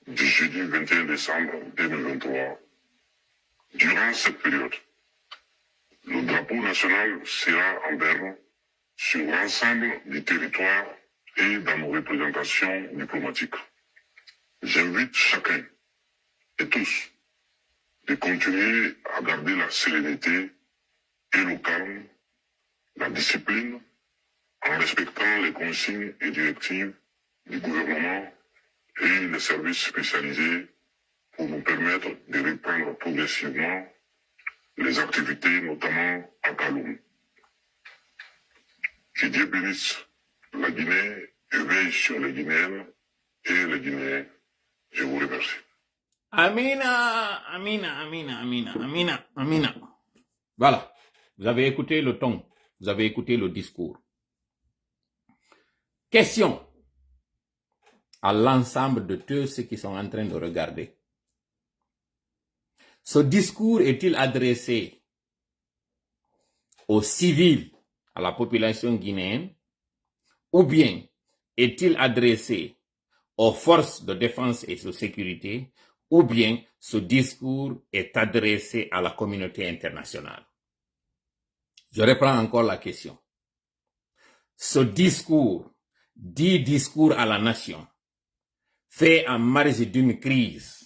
du jeudi 21 décembre 2023. Durant cette période, le drapeau national sera en berne sur l'ensemble du territoire et dans nos représentations diplomatiques. J'invite chacun et tous de continuer à garder la sérénité et le calme, la discipline, en respectant les consignes et directives du gouvernement et les services spécialisés pour nous permettre de reprendre progressivement les activités, notamment à Kaloum. Que Dieu bénisse la Guinée et veille sur les Guinéennes et les Guinéens. Je vous remercie. Amina, Amina, Amina, Amina, Amina, Amina. Voilà, vous avez écouté le ton, vous avez écouté le discours. Question à l'ensemble de tous ceux qui sont en train de regarder. Ce discours est-il adressé aux civils, à la population guinéenne, ou bien est-il adressé aux forces de défense et de sécurité, ou bien ce discours est adressé à la communauté internationale? Je reprends encore la question. Ce discours, dit discours à la nation, fait en marge d'une crise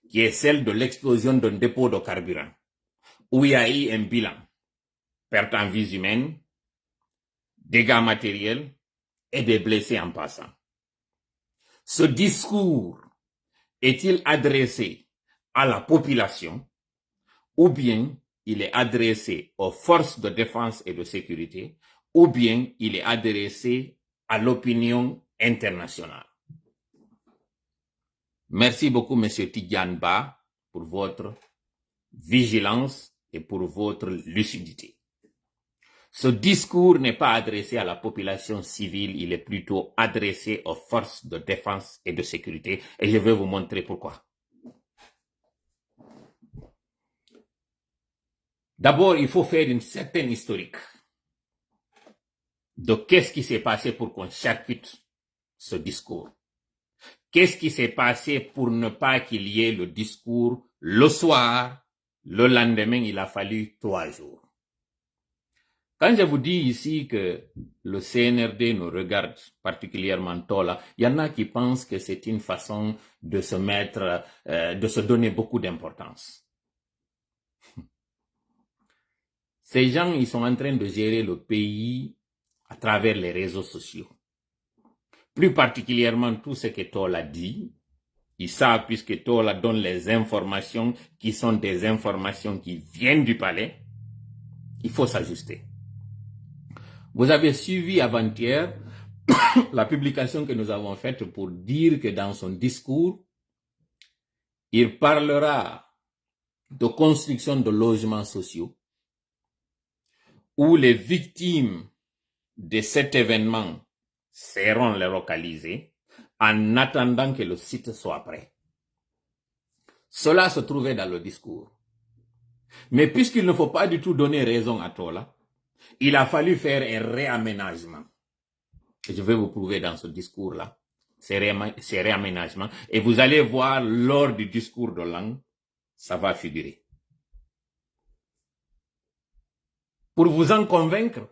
qui est celle de l'explosion d'un dépôt de carburant, où il y a eu un bilan, perte en vies humaines, dégâts matériels et des blessés en passant. Ce discours est-il adressé à la population ou bien il est adressé aux forces de défense et de sécurité ou bien il est adressé à l'opinion internationale? Merci beaucoup, M. Tidjane Ba, pour votre vigilance et pour votre lucidité. Ce discours n'est pas adressé à la population civile, il est plutôt adressé aux forces de défense et de sécurité, et je vais vous montrer pourquoi. D'abord, il faut faire une certaine historique de qu'est-ce qui s'est passé pour qu'on charcute ce discours. Qu'est-ce qui s'est passé pour ne pas qu'il y ait le discours le soir, le lendemain, il a fallu 3 jours. Quand je vous dis ici que le CNRD nous regarde particulièrement tôt là, il y en a qui pensent que c'est une façon de se mettre, de se donner beaucoup d'importance. Ces gens, ils sont en train de gérer le pays à travers les réseaux sociaux. Plus particulièrement tout ce que Tola dit, ils savent puisque Tola donne les informations qui sont des informations qui viennent du palais, il faut s'ajuster. Vous avez suivi avant-hier la publication que nous avons faite pour dire que dans son discours, il parlera de construction de logements sociaux où les victimes de cet événement seront localisés en attendant que le site soit prêt. Cela se trouvait dans le discours. Mais puisqu'il ne faut pas du tout donner raison à Tola, il a fallu faire un réaménagement. Et je vais vous prouver dans ce discours-là, ces réaménagements. Et vous allez voir lors du discours de Lang, ça va figurer. Pour vous en convaincre,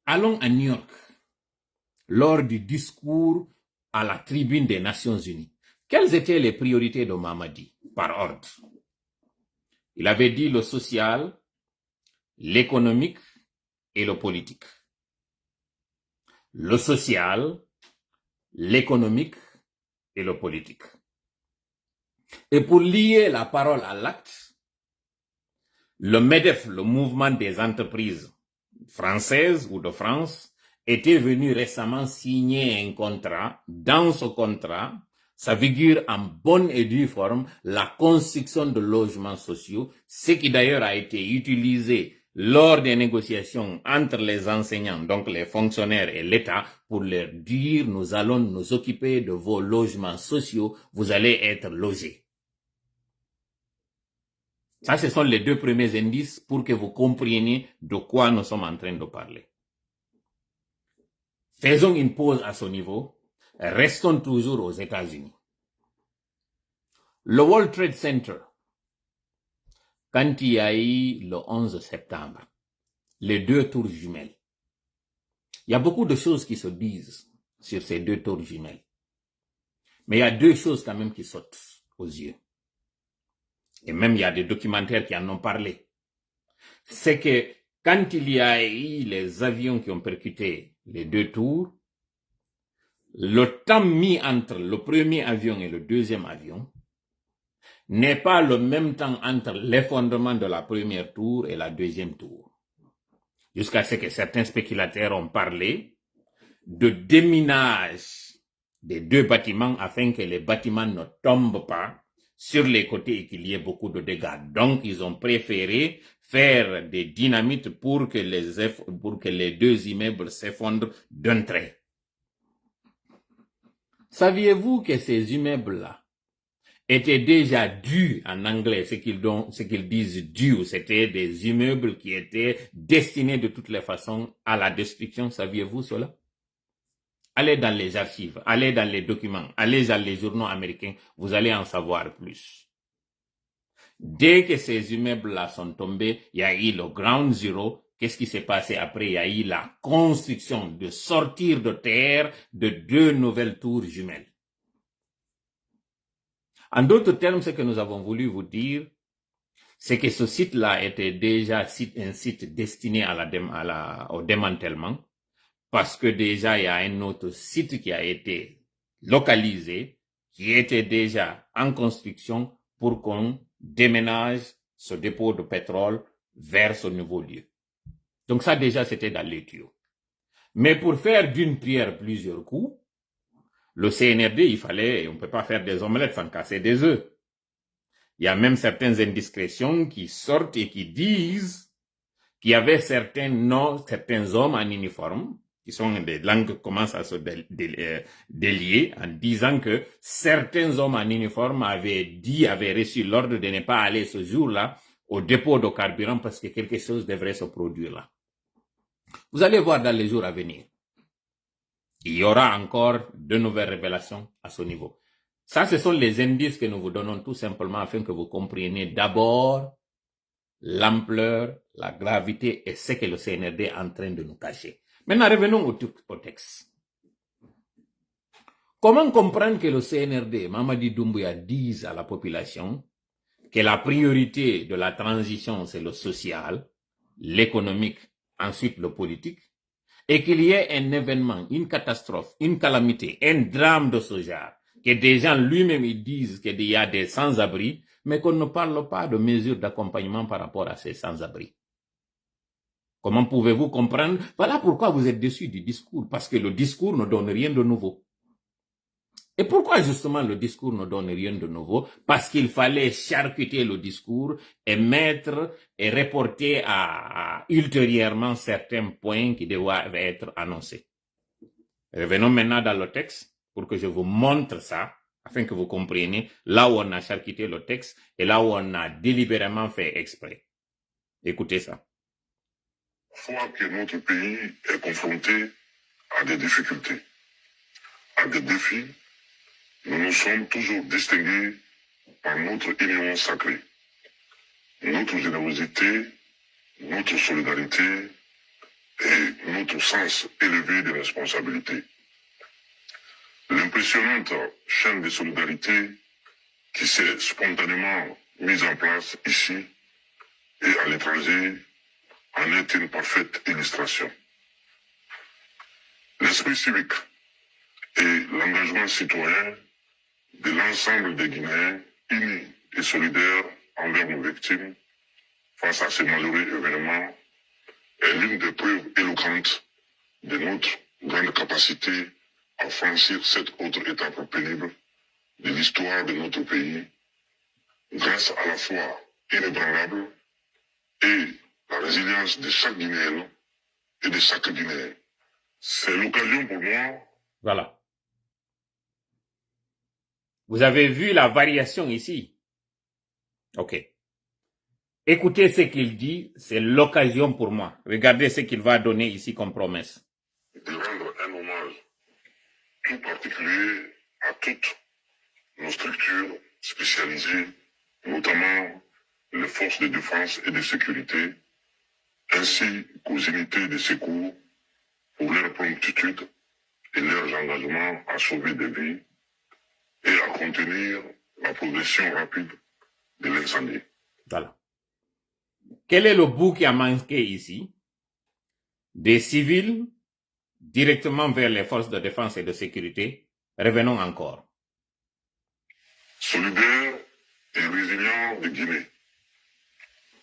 allons à New York, lors du discours à la tribune des Nations Unies. Quelles étaient les priorités de Mamadi, par ordre? Il avait dit le social, l'économique et le politique. Le social, l'économique et le politique. Et pour lier la parole à l'acte, le MEDEF, le mouvement des entreprises françaises ou de France, était venu récemment signer un contrat. Dans ce contrat, ça figure en bonne et due forme la construction de logements sociaux, ce qui d'ailleurs a été utilisé lors des négociations entre les enseignants, donc les fonctionnaires et l'État, pour leur dire, nous allons nous occuper de vos logements sociaux, vous allez être logés. Ça, ce sont les deux premiers indices pour que vous compreniez de quoi nous sommes en train de parler. Faisons une pause à ce niveau. Restons toujours aux États-Unis. Le World Trade Center, quand il y a eu le 11 septembre, les deux tours jumelles, il y a beaucoup de choses qui se disent sur ces deux tours jumelles. Mais il y a deux choses quand même qui sautent aux yeux. Et même il y a des documentaires qui en ont parlé. C'est que quand il y a eu les avions qui ont percuté les deux tours, le temps mis entre le premier avion et le deuxième avion n'est pas le même temps entre l'effondrement de la première tour et la deuxième tour. Jusqu'à ce que certains spéculateurs ont parlé de déminage des deux bâtiments afin que les bâtiments ne tombent pas sur les côtés et qu'il y ait beaucoup de dégâts. Donc, ils ont préféré faire des dynamites pour que les deux immeubles s'effondrent d'un trait. Saviez-vous que ces immeubles-là étaient déjà dus en anglais, ce qu'ils disent dus, c'était des immeubles qui étaient destinés de toutes les façons à la destruction, saviez-vous cela? Allez dans les archives, allez dans les documents, allez dans les journaux américains, vous allez en savoir plus. Dès que ces immeubles-là sont tombés, il y a eu le ground zero. Qu'est-ce qui s'est passé après? Il y a eu la construction de sortir de terre de deux nouvelles tours jumelles. En d'autres termes, ce que nous avons voulu vous dire, c'est que ce site-là était déjà un site destiné au démantèlement, parce que déjà il y a un autre site qui a été localisé, qui était déjà en construction pour qu'on déménage ce dépôt de pétrole vers ce nouveau lieu. Donc ça déjà c'était dans les tuyaux. Mais pour faire d'une pierre plusieurs coups, le CNRD, on ne peut pas faire des omelettes sans casser des œufs. Il y a même certaines indiscrétions qui sortent et qui disent qu'il y avait certains hommes en uniforme, qui sont des langues qui commencent à se délier, en disant que certains hommes en uniforme avaient reçu l'ordre de ne pas aller ce jour-là au dépôt de carburant parce que quelque chose devrait se produire là. Vous allez voir dans les jours à venir. Il y aura encore de nouvelles révélations à ce niveau. Ça, ce sont les indices que nous vous donnons tout simplement afin que vous compreniez d'abord l'ampleur, la gravité et ce que le CNRD est en train de nous cacher. Maintenant, revenons au texte. Comment comprendre que le CNRD, Mamadi Doumbouya, dise à la population que la priorité de la transition, c'est le social, l'économique, ensuite le politique, et qu'il y ait un événement, une catastrophe, une calamité, un drame de ce genre, que des gens lui-même ils disent qu'il y a des sans-abri, mais qu'on ne parle pas de mesures d'accompagnement par rapport à ces sans-abri. Comment pouvez-vous comprendre? Voilà pourquoi vous êtes déçus du discours, parce que le discours ne donne rien de nouveau. Et pourquoi justement le discours ne donne rien de nouveau? Parce qu'il fallait charcuter le discours et reporter verra ultérieurement certains points qui doivent être annoncés. Revenons maintenant dans le texte pour que je vous montre ça, afin que vous compreniez là où on a charcuté le texte et là où on a délibérément fait exprès. Écoutez ça. Fois que notre pays est confronté à des difficultés, à des défis, nous nous sommes toujours distingués par notre union sacrée, notre générosité, notre solidarité et notre sens élevé de responsabilité. L'impressionnante chaîne de solidarité qui s'est spontanément mise en place ici et à l'étranger en est une parfaite illustration. L'esprit civique et l'engagement citoyen de l'ensemble des Guinéens unis et solidaires envers nos victimes face à ces malheureux événements est l'une des preuves éloquentes de notre grande capacité à franchir cette autre étape pénible de l'histoire de notre pays grâce à la foi inébranlable et la résilience de chaque Guinéen et de chaque Guinéen. C'est l'occasion pour moi. Voilà. Vous avez vu la variation ici? Ok. Écoutez ce qu'il dit, c'est l'occasion pour moi. Regardez ce qu'il va donner ici comme promesse. De rendre un hommage tout particulier à toutes nos structures spécialisées, notamment les forces de défense et de sécurité, ainsi qu'aux unités de secours pour leur promptitude et leur engagement à sauver des vies et à contenir la progression rapide de l'incendie. Voilà. Quel est le bout qui a manqué ici? Des civils directement vers les forces de défense et de sécurité. Revenons encore. Solidaires et résilients de Guinée,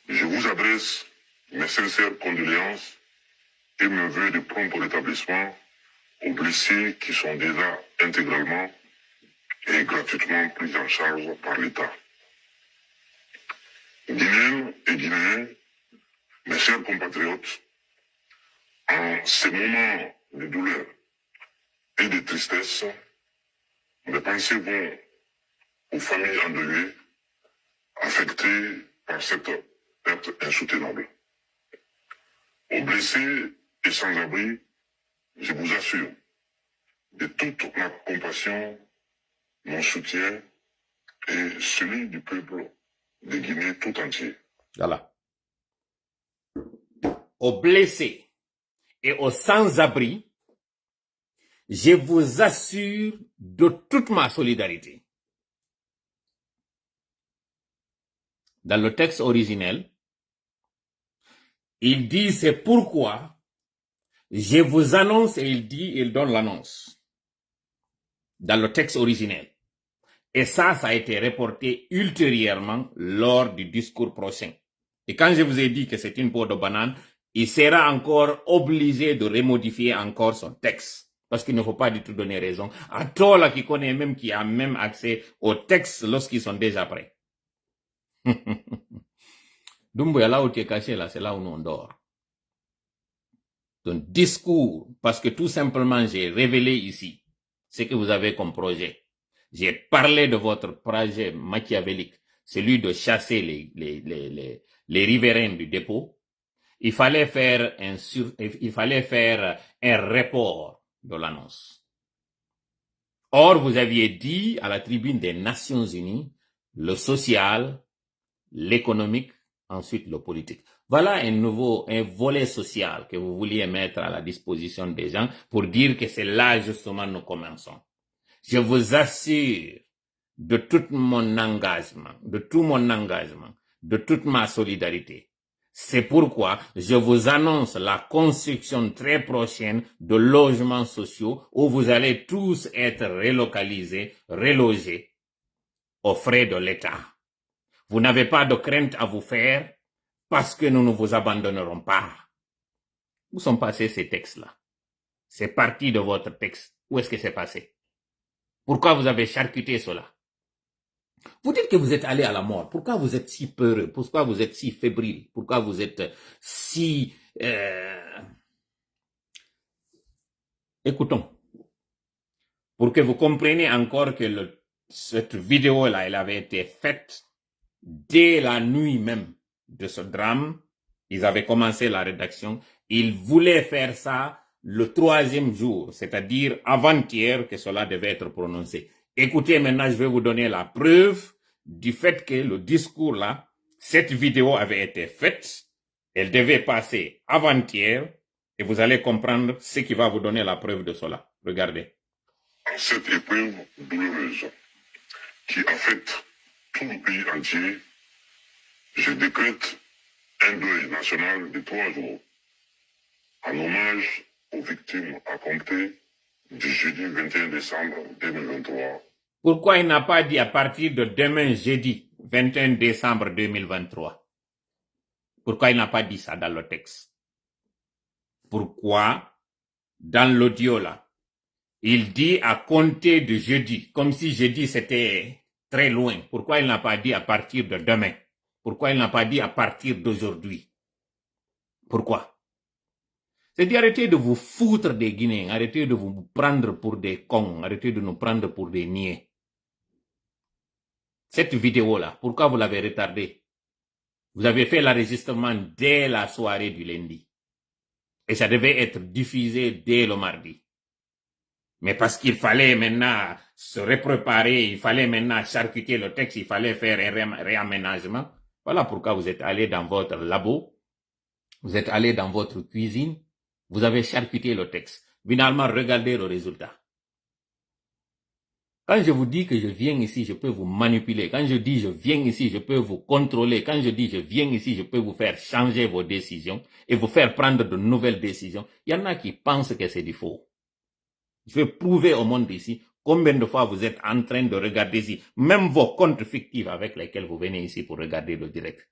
je vous adresse mes sincères condoléances et mes vœux de prompt rétablissement aux blessés qui sont déjà intégralement et gratuitement pris en charge par l'État. Guinéennes et Guinéens, mes chers compatriotes, en ces moments de douleur et de tristesse, mes pensées vont aux familles endeuillées, affectées par cette perte insoutenable. Aux blessés et sans-abri, je vous assure de toute ma compassion, mon soutien et celui du peuple de Guinée tout entier. Voilà. Aux blessés et aux sans-abri, je vous assure de toute ma solidarité. Dans le texte originel, il dit c'est pourquoi je vous annonce et il donne l'annonce. Dans le texte originel. Et ça a été reporté ultérieurement lors du discours prochain. Et quand je vous ai dit que c'est une peau de banane, il sera encore obligé de remodifier encore son texte. Parce qu'il ne faut pas du tout donner raison à toi là qui connaît même, qui a même accès aux textes lorsqu'ils sont déjà prêts. Doumbouya, là où tu es caché là, c'est là où nous on dort. Ton discours, parce que tout simplement j'ai révélé ici ce que vous avez comme projet. J'ai parlé de votre projet machiavélique, celui de chasser les riverains du dépôt. Il fallait faire un report de l'annonce. Or, vous aviez dit à la tribune des Nations Unies, le social, l'économique, ensuite le politique. Voilà un volet social que vous vouliez mettre à la disposition des gens pour dire que c'est là justement nous commençons. Je vous assure de tout mon engagement, de toute ma solidarité. C'est pourquoi je vous annonce la construction très prochaine de logements sociaux où vous allez tous être relocalisés, relogés aux frais de l'État. Vous n'avez pas de crainte à vous faire parce que nous ne vous abandonnerons pas. Où sont passés ces textes-là? C'est parti de votre texte. Où est-ce que c'est passé? Pourquoi vous avez charcuté cela? Vous dites que vous êtes allé à la mort. Pourquoi vous êtes si peureux? Pourquoi vous êtes si fébrile? Pourquoi vous êtes si... Écoutons. Pour que vous compreniez encore que cette vidéo-là, elle avait été faite dès la nuit même de ce drame. Ils avaient commencé la rédaction. Ils voulaient faire ça le 3e jour, c'est-à-dire avant-hier que cela devait être prononcé. Écoutez, maintenant, je vais vous donner la preuve du fait que le discours-là, cette vidéo avait été faite. Elle devait passer avant-hier et vous allez comprendre ce qui va vous donner la preuve de cela. Regardez. En cette épreuve douloureuse qui affecte tout le pays entier, je décrète un deuil national de 3 jours en hommage aux victimes à compter du jeudi 21 décembre 2023. Pourquoi il n'a pas dit à partir de demain jeudi 21 décembre 2023? Pourquoi il n'a pas dit ça dans le texte? Pourquoi dans l'audio là, il dit à compter de jeudi, comme si jeudi c'était très loin? Pourquoi il n'a pas dit à partir de demain? Pourquoi il n'a pas dit à partir d'aujourd'hui? Pourquoi? C'est d'arrêter de vous foutre des Guinéens, arrêtez de vous prendre pour des cons, arrêtez de nous prendre pour des niais. Cette vidéo-là, pourquoi vous l'avez retardée? Vous avez fait l'enregistrement dès la soirée du lundi. Et ça devait être diffusé dès le mardi. Mais parce qu'il fallait maintenant se repréparer, il fallait maintenant charcuter le texte, il fallait faire un réaménagement. Voilà pourquoi vous êtes allé dans votre labo, vous êtes allé dans votre cuisine, vous avez charcuté le texte. Finalement, regardez le résultat. Quand je vous dis que je viens ici, je peux vous manipuler. Quand je dis je viens ici, je peux vous contrôler. Quand je dis je viens ici, je peux vous faire changer vos décisions et vous faire prendre de nouvelles décisions. Il y en a qui pensent que c'est du faux. Je vais prouver au monde ici combien de fois vous êtes en train de regarder ici, même vos comptes fictifs avec lesquels vous venez ici pour regarder le direct.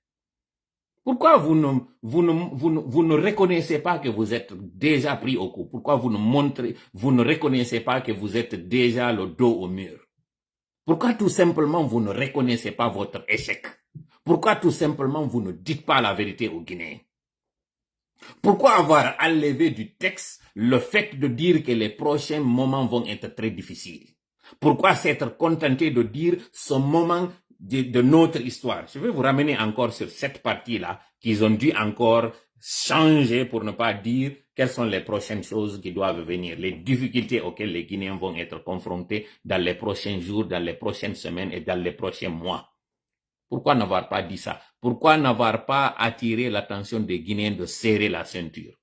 Pourquoi vous ne reconnaissez pas que vous êtes déjà pris au coup? Pourquoi vous ne reconnaissez pas que vous êtes déjà le dos au mur? Pourquoi tout simplement vous ne reconnaissez pas votre échec? Pourquoi tout simplement vous ne dites pas la vérité aux Guinéens? Pourquoi avoir enlevé du texte le fait de dire que les prochains moments vont être très difficiles? Pourquoi s'être contenté de dire ce moment de notre histoire? Je vais vous ramener encore sur cette partie-là qu'ils ont dû encore changer pour ne pas dire quelles sont les prochaines choses qui doivent venir, les difficultés auxquelles les Guinéens vont être confrontés dans les prochains jours, dans les prochaines semaines et dans les prochains mois. Pourquoi n'avoir pas dit ça? Pourquoi n'avoir pas attiré l'attention des Guinéens de serrer la ceinture?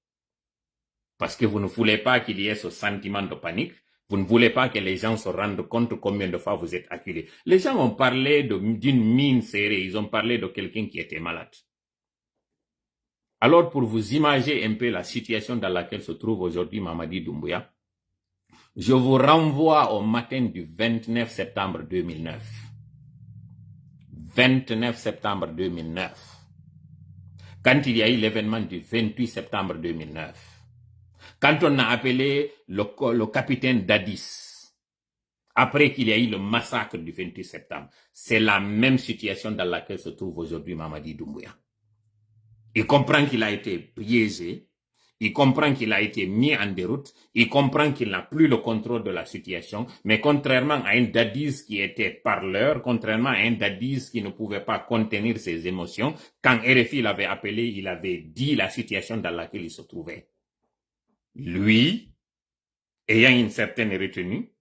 Parce que vous ne voulez pas qu'il y ait ce sentiment de panique. Vous ne voulez pas que les gens se rendent compte combien de fois vous êtes acculés. Les gens ont parlé d'une mine serrée. Ils ont parlé de quelqu'un qui était malade. Alors, pour vous imager un peu la situation dans laquelle se trouve aujourd'hui Mamadi Doumbouya, je vous renvoie au matin du 29 septembre 2009. 29 septembre 2009. Quand il y a eu l'événement du 28 septembre 2009. Quand on a appelé le capitaine Dadis, après qu'il y a eu le massacre du 28 septembre, c'est la même situation dans laquelle se trouve aujourd'hui Mamadi Doumbouya. Il comprend qu'il a été piégé, il comprend qu'il a été mis en déroute, il comprend qu'il n'a plus le contrôle de la situation, mais contrairement à un Dadis qui était parleur, contrairement à un Dadis qui ne pouvait pas contenir ses émotions, quand RFI l'avait appelé, il avait dit la situation dans laquelle il se trouvait. Lui, ayant une certaine retenue,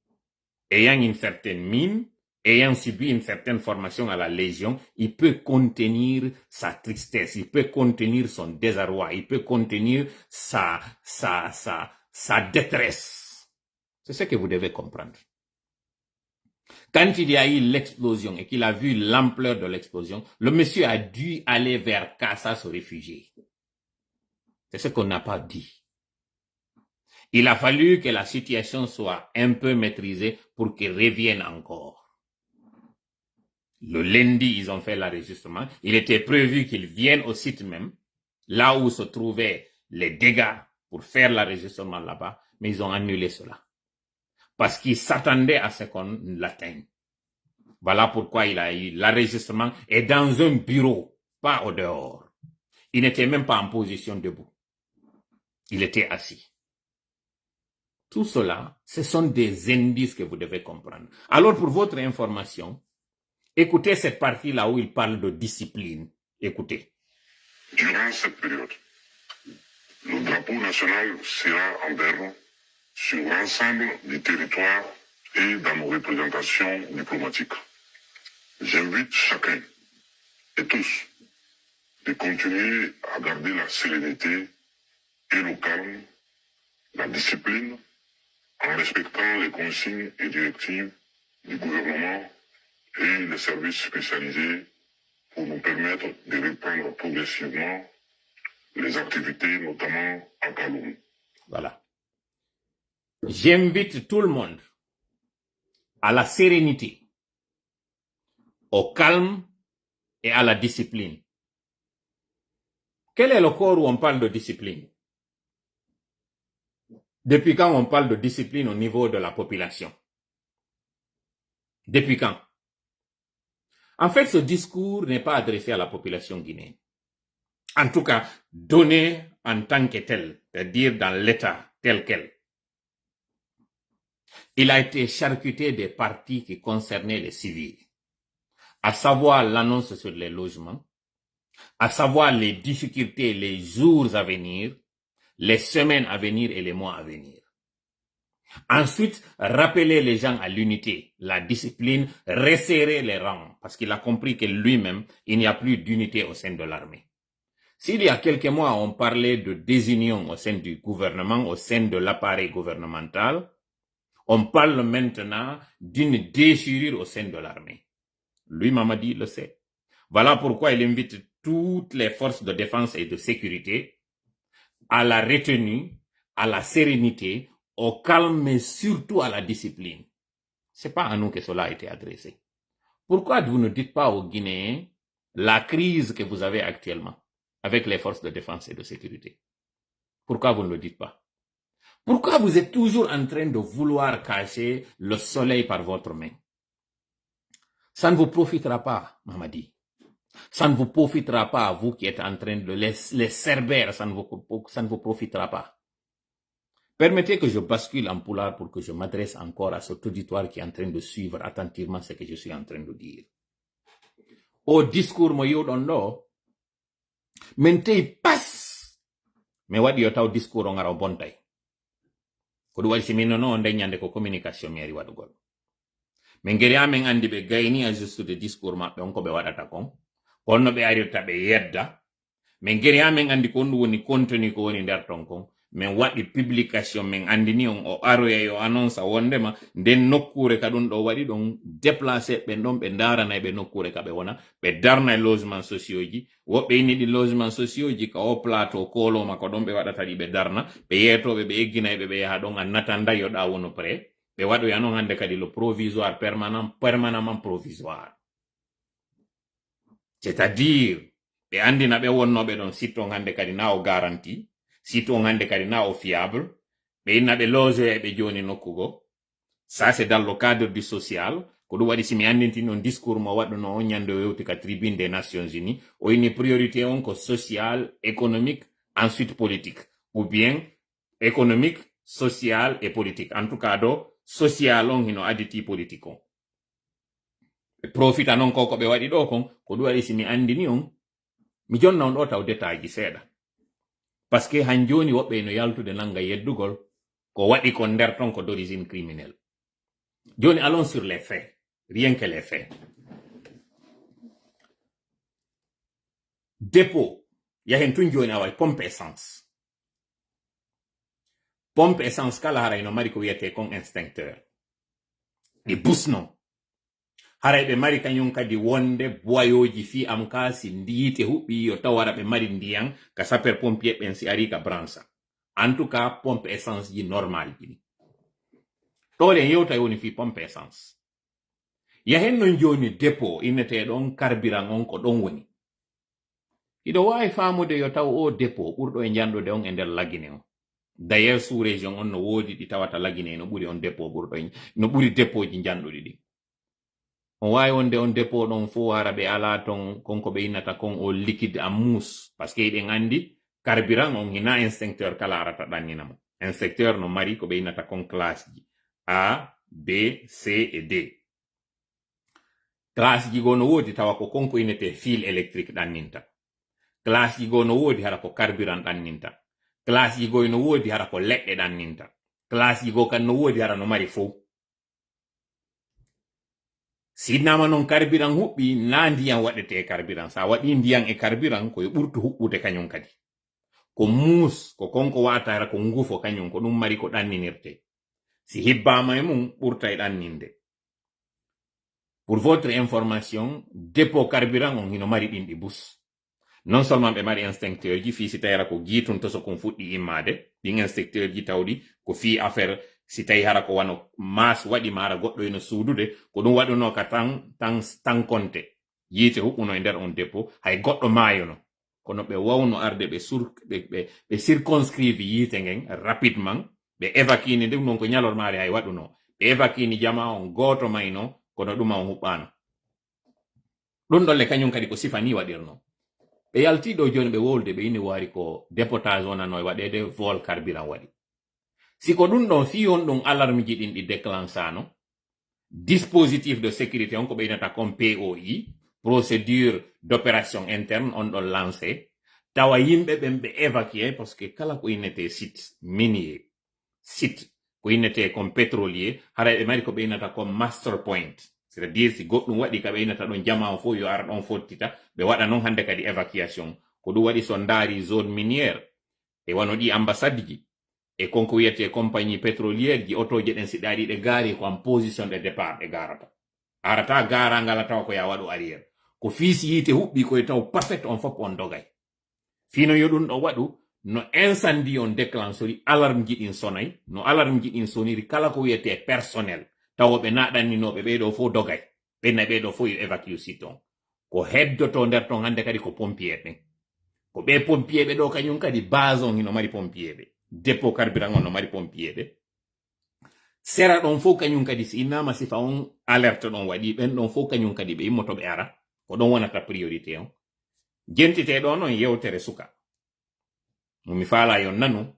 ayant une certaine mine, ayant subi une certaine formation à la Légion, il peut contenir sa tristesse, il peut contenir son désarroi, il peut contenir sa détresse. C'est ce que vous devez comprendre. Quand il y a eu l'explosion et qu'il a vu l'ampleur de l'explosion, le monsieur a dû aller vers Kassa se réfugier. C'est ce qu'on n'a pas dit. Il a fallu que la situation soit un peu maîtrisée pour qu'il revienne encore. Le lundi, ils ont fait l'enregistrement. Il était prévu qu'ils viennent au site même, là où se trouvaient les dégâts, pour faire l'enregistrement là-bas, mais ils ont annulé cela. Parce qu'ils s'attendaient à ce qu'on l'atteigne. Voilà pourquoi il a eu l'enregistrement et dans un bureau, pas au dehors. Il n'était même pas en position debout. Il était assis. Tout cela, ce sont des indices que vous devez comprendre. Alors, pour votre information, écoutez cette partie-là où il parle de discipline. Écoutez. Durant cette période, le drapeau national sera en berne sur l'ensemble du territoire et dans nos représentations diplomatiques. J'invite chacun et tous de continuer à garder la sérénité et le calme, la discipline, en respectant les consignes et directives du gouvernement et les services spécialisés pour nous permettre de reprendre progressivement les activités, notamment à Kaloum. Voilà. J'invite tout le monde à la sérénité, au calme et à la discipline. Quel est le corps où on parle de discipline? Depuis quand on parle de discipline au niveau de la population? Depuis quand? En fait, ce discours n'est pas adressé à la population guinéenne. En tout cas, donné en tant que tel, c'est-à-dire dans l'état tel quel. Il a été charcuté des parties qui concernaient les civils, à savoir l'annonce sur les logements, à savoir les difficultés les jours à venir, les semaines à venir et les mois à venir. Ensuite, rappeler les gens à l'unité, la discipline, resserrer les rangs, parce qu'il a compris que lui-même, il n'y a plus d'unité au sein de l'armée. S'il y a quelques mois, on parlait de désunion au sein du gouvernement, au sein de l'appareil gouvernemental, on parle maintenant d'une déchirure au sein de l'armée. Lui, Mamadi, le sait. Voilà pourquoi il invite toutes les forces de défense et de sécurité à la retenue, à la sérénité, au calme, mais surtout à la discipline. C'est pas à nous que cela a été adressé. Pourquoi vous ne dites pas aux Guinéens la crise que vous avez actuellement avec les forces de défense et de sécurité? Pourquoi vous ne le dites pas? Pourquoi vous êtes toujours en train de vouloir cacher le soleil par votre main? Ça ne vous profitera pas, Mamadi. Ça ne vous profitera pas à vous qui êtes en train de les cerbères, ça ne vous profitera pas. Permettez que je bascule en pulaar pour que je m'adresse encore à cet auditoire qui est en train de suivre attentivement ce que je suis en train de dire. Au discours mo yoɗon ɗo, min teyi pas mi waɗi yo taw discours o ngara o bontay. Ko ɗum waɗi simin noon o ndeññande ko communication mi ari waɗugol. Min geri amin andi ɓe gayni ajustude discours maɓɓe on ko ɓe waɗata kon. Konno ɓe arirta ɓe yedda. Min geri amin andi ko ɗum woni contenu ko woni nder ton kon. Min waɗi publication min andini on o aroya yo annonce wondema nden nokkure ka ɗum ɗo waɗi ɗon déplacé ɓen ɗon ɓe darana ɓe nokkure ka ɓe wona ɓe darna e logement sociaux ji woɓɓe inni ɗi logement sociaux ji ka o plateau koloma ko ɗon ɓe waɗata ɗi ɓe darna ɓe yetoɓe ɓe egginayɓe ɓe yaha ɗon annata dayoɗa wono pré ɓe waɗoya noon hande kadi le provisoire permanemment provisoire, c'est-à-dire ɓe andina ɓe wonnoɓe ɗon sitton hande kadi na o garantie site on hande kadi na o fiable ɓe inna ɓe loge ɓe joni nokkugo. Ça c'est dans le cadre du social. Ko ɗum waɗi simi andintini on discours mo waɗuno on ñande o yewti ka tribune des Nations Unies o inni priorité on ko social, économique, ensuite politique, ou bien économique, social et politique. En tout cas do social on hino aditi politique on. Ɓe profita non ko ɓe waɗi ɗo kon ko ɗum waɗi simi andini on mi jonna on ɗo taw détail ji seeɗa. Parce que han joni woɓɓe no yaltude nanga yeddugol ko waɗi ko nder ton ko d'origine criminelle. Joni allons sur les faits, rien que les faits. Dépôt yahen tun joni away pompe essence. Pompe essence kala haray no mari ko wiyete kon instincteur. Ɗi busno. Haray ɓe mari kañum kadi wonde boyoji fi am ka si ndiite huɓɓi yo tawara ɓe mari ndiyan ka sapeur pompier ɓen si ari ka brancha. En tout cas pompe essence ji normal ji. Ɗolen yewta woni fi pompe essence. Yahen non joni dépôt innete ɗon carburant on ko ɗon woni. Iɗo wawi famude yo taw o dépôt ɓurɗo e janɗude on e nder lagine on. D'ailleurs sous région on no wodi ɗi tawata lagine no ɓuri on dépôt ɓurɗo no ɓuri dépôt ji janɗuɗi ɗi. on wawi wonde on dépôt ɗon fo hara ɓe ala ton konko ɓe innata kon o liquide en mousse par ce que eɗen andi carburant on hina instincteur kala arata ɗanninamo instincteur no mari ko ɓe innata kon classe ji A B C et D classe ji go no wodi tawa ko konko innete fil électrique ɗanninta classe ji go no wodi hara ko carburant ɗanninta classe ji go no wodi hara ko leɗɗe ɗanninta classe ji go kan no wodi hara no mari fof sinnama non carburant huɓɓi na ndiyam waɗete e carburant sa waɗi ndiyam e carburant koye ɓurtu huɓɓude kañum kadi ko mousse ko konko wata hara ko ngufo kañum ko ɗum mari ko ɗanninirte si hibbama e mum ɓurta e ɗanninde pour votre information dépôt carburant on hino mari ɗinɗi bus non seulement ɓe mari instincteur ji fi si tawira ko giitun to so kon fuɗɗi immade ɗin instincteur ji tawɗi ko fi affaire si tawi hara ko wano mas waɗi mara goɗɗo eno suudude ko ɗum waɗuno ka tan konte yiite huɓɓuno e nder on dépôt hay goɗɗo maayono kono ɓe wawno arde ɓe circonscrive yiite ngen rapidement ɓe évacini nde non ko ñalormare hay waɗuno ɓe évacini jama on goto mayno kono ɗuma on huɓɓano ɗum ɗolle kañum kadi ko sifani waɗirno ɓe yaltiɗo joni ɓe wolde ɓe inni wari ko dépotage onano e waɗede vol carburant waɗi siko ɗum ɗon fi on ɗum alarme ji ɗin ɗi déclenchano dispositif de sécurité on ko ɓe innata comme POI procédure d'opération interne on ɗon lancé tawa yimɓe ɓen ɓe évacué parce que kala ko innete site minier site ko innete comme pétrolier hara ɓe mari ko ɓe innata comme master point c'est à dire si goɗɗum waɗi ka ɓe innata ɗon jama o fof yo ara ɗon fottita ɓe waɗa noon hande kadi évacuation ko ɗum waɗi so ndaari zone minière e wano ɗi ambassade ji e konko wiyete compagnie pétrolière ji otoje ɗen si ɗaɗi ɗe gaari ko en position de départ ɗe garata arata garangala tawa ko ya waɗu arrière ko fiisi yiite huɓɓi koye taw parfait on fof on dogay fino yo ɗum ɗo waɗu no incendie on déclenchori alarme ji ɗin sonay no alarme ji ɗin soniri kala ko wiyete personnel tawoɓe naɗanninoɓe ɓeɗo fof dogay ɓenna ɓeɗo fof yo évacue site on ko heddoto nder ton hande kadi ko pompier ɓen ko ɓe pompier ɓe ɗo kañum kadi base on hino mari pompier ɓe dépôt carburant on no mari pompier ɓe sera ɗon fof kañum kadi si innama sifa on alerte ɗon waɗi ɓen ɗon fof kañum kadi ɓe immotoɓe ara ko ɗon wonata priorité on jentite ɗo noon yewtere suka mi faala yon nanu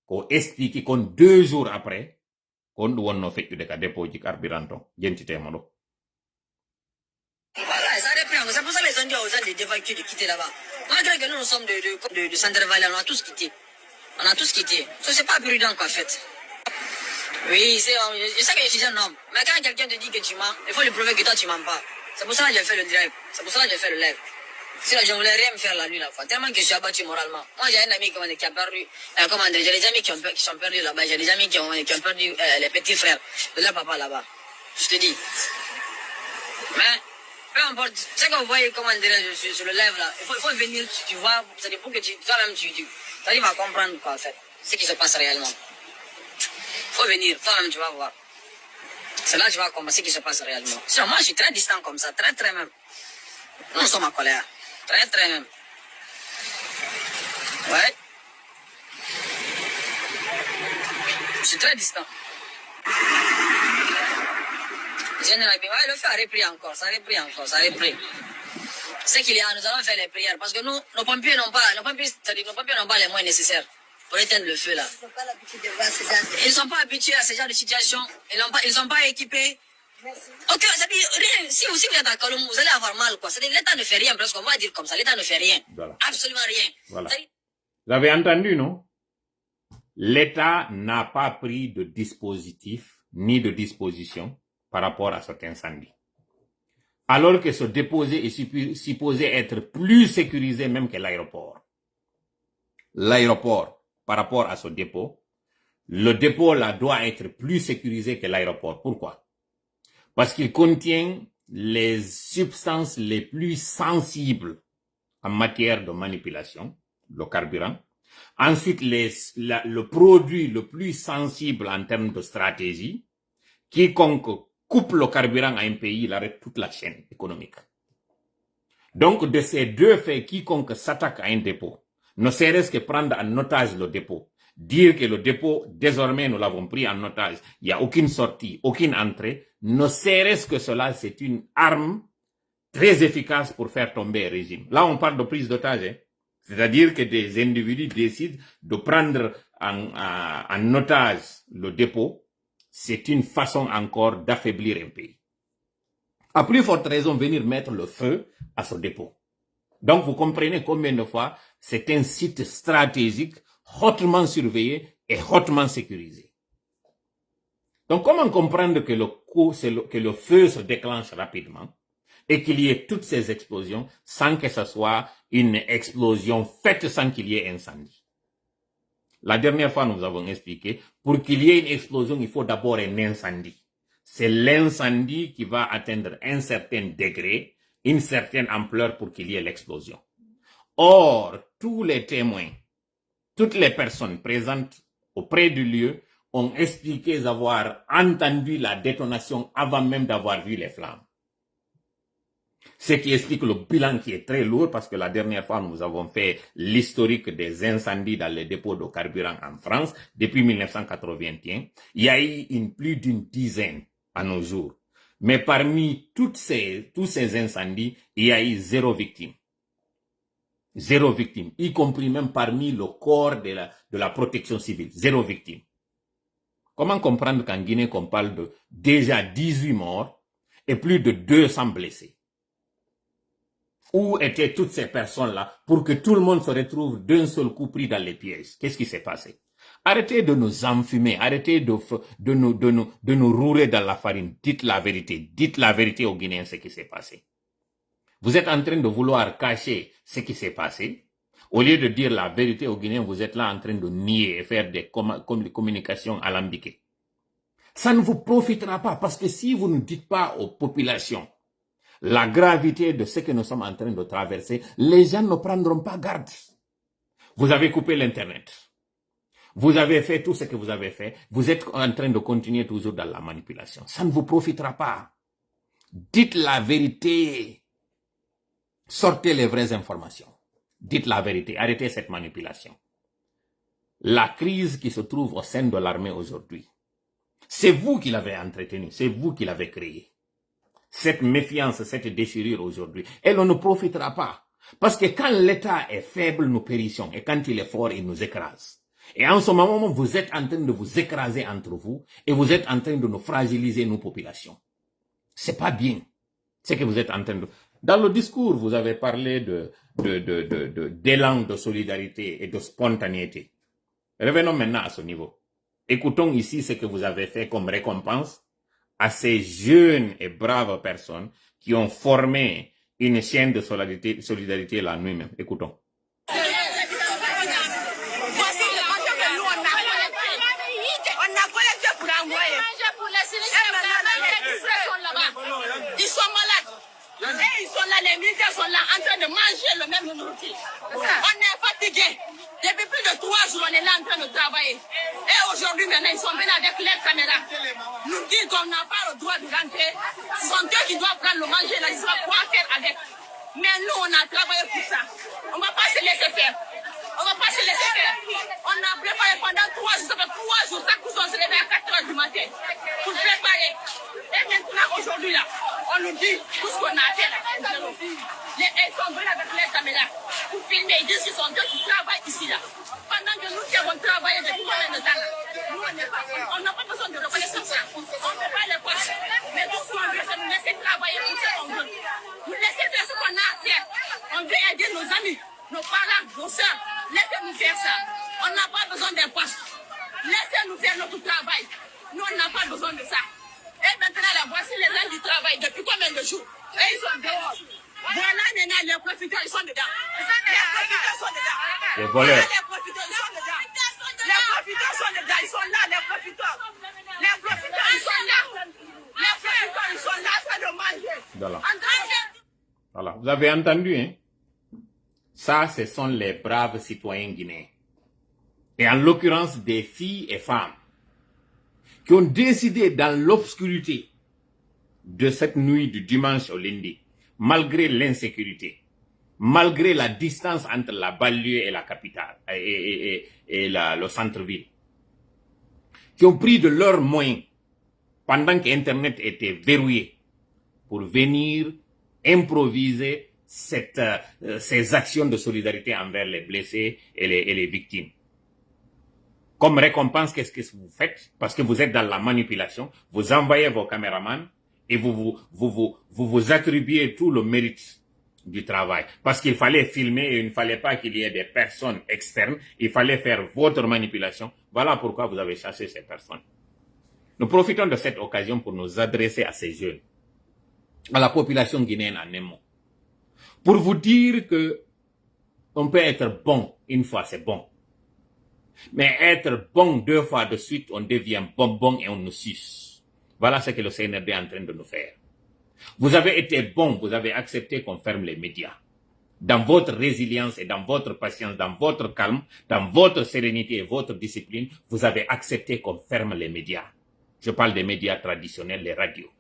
ko explique kon 2 jours après kon ɗum wonno feƴƴude ka dépôt ji carburant on jentitemo ɗo. Voilà, ça a repris encore. C'est pour ça que les gens disent aux gens d'évacuer, de quitter là-bas. Malgré que nous sommes de Centre Valley, on a tous quitté. On a tous quitté. Ça, c'est pas prudent, quoi, en fait. Oui, je sais que je suis un homme. Mais quand quelqu'un te dit que tu mens, il faut lui prouver que toi, tu mens pas. C'est pour ça que j'ai fait le direct. C'est pour ça que j'ai fait le live. Sinon, je ne voulais rien me faire la nuit, là, quoi. Tellement que je suis abattu moralement. Moi, j'ai un ami qui a perdu, j'ai des amis qui sont perdus là-bas. J'ai des amis qui ont perdu les petits frères de leur papa là-bas. Je te dis. Mais, peu importe, c'est que vous voyez comment dire sur le live là, il faut venir, tu vois, c'est pour que toi-même tu arrives à comprendre quoi en fait, ce qui se passe réellement. Il faut venir, toi-même tu vas voir. C'est là que tu vas comprendre ce qui se passe réellement. Sinon, moi je suis très distant comme ça, très très même. Nous sommes en colère, très très même. Ouais. Je suis très distant. Ouais, le feu a repris encore, ça a repris. C'est qu'il y a, nous allons faire les prières parce que nous, nos pompiers n'ont pas les moyens nécessaires pour éteindre le feu là. Ils n'ont pas l'habitude de voir ces gens. Ils ne sont pas habitués à ce genre de situation. Ils ne sont pas équipés. Merci. Ok, ça dit rien. Si vous êtes à Kaloum, vous allez avoir mal quoi. Ça dit l'État ne fait rien, presque on va dire comme ça. L'État ne fait rien. Voilà. Absolument rien. Voilà. Vous avez entendu, non? L'État n'a pas pris de dispositif ni de disposition par rapport à cet incendie. Alors que ce dépôt est supposé être plus sécurisé même que l'aéroport. L'aéroport, par rapport à ce dépôt, le dépôt là doit être plus sécurisé que l'aéroport. Pourquoi? Parce qu'il contient les substances les plus sensibles en matière de manipulation, le carburant. Ensuite, le produit le plus sensible en termes de stratégie, quiconque coupe le carburant à un pays, il arrête toute la chaîne économique. Donc, de ces deux faits, quiconque s'attaque à un dépôt, ne serait-ce que prendre en otage le dépôt dire que le dépôt, désormais, nous l'avons pris en otage, il n'y a aucune sortie, aucune entrée, ne serait-ce que cela, c'est une arme très efficace pour faire tomber un régime. Là, on parle de prise d'otage, hein. C'est-à-dire que des individus décident de prendre en otage le dépôt. C'est une façon encore d'affaiblir un pays. À plus forte raison, venir mettre le feu à ce dépôt. Donc, vous comprenez combien de fois c'est un site stratégique hautement surveillé et hautement sécurisé. Donc, comment comprendre que le feu se déclenche rapidement et qu'il y ait toutes ces explosions sans que ce soit une explosion faite sans qu'il y ait incendie? La dernière fois, nous avons expliqué, pour qu'il y ait une explosion, il faut d'abord un incendie. C'est l'incendie qui va atteindre un certain degré, une certaine ampleur pour qu'il y ait l'explosion. Or, tous les témoins, toutes les personnes présentes auprès du lieu ont expliqué avoir entendu la détonation avant même d'avoir vu les flammes. Ce qui explique le bilan qui est très lourd parce que la dernière fois, nous avons fait l'historique des incendies dans les dépôts de carburant en France depuis 1981. Il y a eu plus d'une dizaine à nos jours. Mais parmi tous ces incendies, il y a eu 0 victime. 0 victime, y compris même parmi le corps de la protection civile. 0 victime. Comment comprendre qu'en Guinée, qu'on parle de déjà 18 morts et plus de 200 blessés? Où étaient toutes ces personnes-là pour que tout le monde se retrouve d'un seul coup pris dans les pièges? Qu'est-ce qui s'est passé? Arrêtez de nous enfumer, arrêtez de nous rouler dans la farine. Dites la vérité aux Guinéens ce qui s'est passé. Vous êtes en train de vouloir cacher ce qui s'est passé. Au lieu de dire la vérité aux Guinéens, vous êtes là en train de nier et faire des communications alambiquées. Ça ne vous profitera pas parce que si vous ne dites pas aux populations la gravité de ce que nous sommes en train de traverser, les gens ne prendront pas garde. Vous avez coupé l'Internet. Vous avez fait tout ce que vous avez fait. Vous êtes en train de continuer toujours dans la manipulation. Ça ne vous profitera pas. Dites la vérité. Sortez les vraies informations. Dites la vérité. Arrêtez cette manipulation. La crise qui se trouve au sein de l'armée aujourd'hui, c'est vous qui l'avez entretenue. C'est vous qui l'avez créée. Cette méfiance, cette déchirure aujourd'hui, elle ne profitera pas. Parce que quand l'État est faible, nous périssons. Et quand il est fort, il nous écrase. Et en ce moment, vous êtes en train de vous écraser entre vous et vous êtes en train de nous fragiliser, nos populations. C'est pas bien. C'est que vous êtes en train de... Dans le discours, vous avez parlé d'élan de solidarité et de spontanéité. Revenons maintenant à ce niveau. Écoutons ici ce que vous avez fait comme récompense à ces jeunes et braves personnes qui ont formé une chaîne de solidarité la nuit même. Écoutons. Voici le montant que nous on a collecté. On a collecté pour envoyer. Ils sont malades. Et ils sont là, les militaires sont là en train de manger le même nourriture. On est fatigués. Depuis plus de 3 jours, on est là en train de travailler. Et aujourd'hui, maintenant, ils sont venus avec les caméras. Nous disent qu'on n'a pas le droit de rentrer. Ce sont eux qui doivent prendre le manger, là, ils savent quoi faire avec. Mais nous, on a travaillé pour ça. On ne va pas se laisser faire. On ne va pas se laisser faire. On a préparé pendant 3 jours. Ça fait 3 jours. Chaque jour, on se réveille à 4 h du matin pour préparer. Et maintenant, aujourd'hui, là, on nous dit tout ce qu'on a fait là. Ils sont venus avec les caméras pour filmer. Ils disent qu'ils sont deux qui travaillent ici là. Pendant que nous qui avons travaillé depuis combien de temps là, nous, on n'a pas besoin de reconnaissance. On ne fait pas les postes. Mais tout ce qu'on veut, c'est nous laisser travailler pour ce qu'on veut. Nous laisser faire ce qu'on a à faire. On veut aider nos amis, nos parents, nos soeurs. Laissez-nous faire ça. On n'a pas besoin d'un poste. Laissez-nous faire notre travail. Nous, on n'a pas besoin de ça. Et maintenant, là, voici les gens du travail depuis combien de jours? Et ils sont dehors. Voilà, maintenant, les profiteurs, ils sont dedans. Les profiteurs sont dedans. Les voleurs. Voilà, les profiteurs, ils sont dedans. Les profiteurs sont dedans. Ils sont là, les profiteurs. Les profiteurs, ils sont là. Les profiteurs, ils sont là en train de manger. Voilà. En train de... Voilà. Vous avez entendu, hein? Ça, ce sont les braves citoyens guinéens. Et en l'occurrence, des filles et femmes qui ont décidé dans l'obscurité de cette nuit du dimanche au lundi, malgré l'insécurité, malgré la distance entre la banlieue et la capitale, et le centre-ville, qui ont pris de leurs moyens, pendant qu'Internet était verrouillé, pour venir improviser ces actions de solidarité envers les blessés et les victimes. Comme récompense, qu'est-ce que vous faites? Parce que vous êtes dans la manipulation, vous envoyez vos caméramans et vous attribuez tout le mérite du travail. Parce qu'il fallait filmer et il ne fallait pas qu'il y ait des personnes externes, il fallait faire votre manipulation. Voilà pourquoi vous avez chassé ces personnes. Nous profitons de cette occasion pour nous adresser à ces jeunes, à la population guinéenne en un mot, pour vous dire que on peut être bon une fois, c'est bon. Mais être bon 2 fois de suite, on devient bonbon et on nous suce. Voilà ce que le CNRD est en train de nous faire. Vous avez été bon, vous avez accepté qu'on ferme les médias. Dans votre résilience et dans votre patience, dans votre calme, dans votre sérénité et votre discipline, vous avez accepté qu'on ferme les médias. Je parle des médias traditionnels, les radios.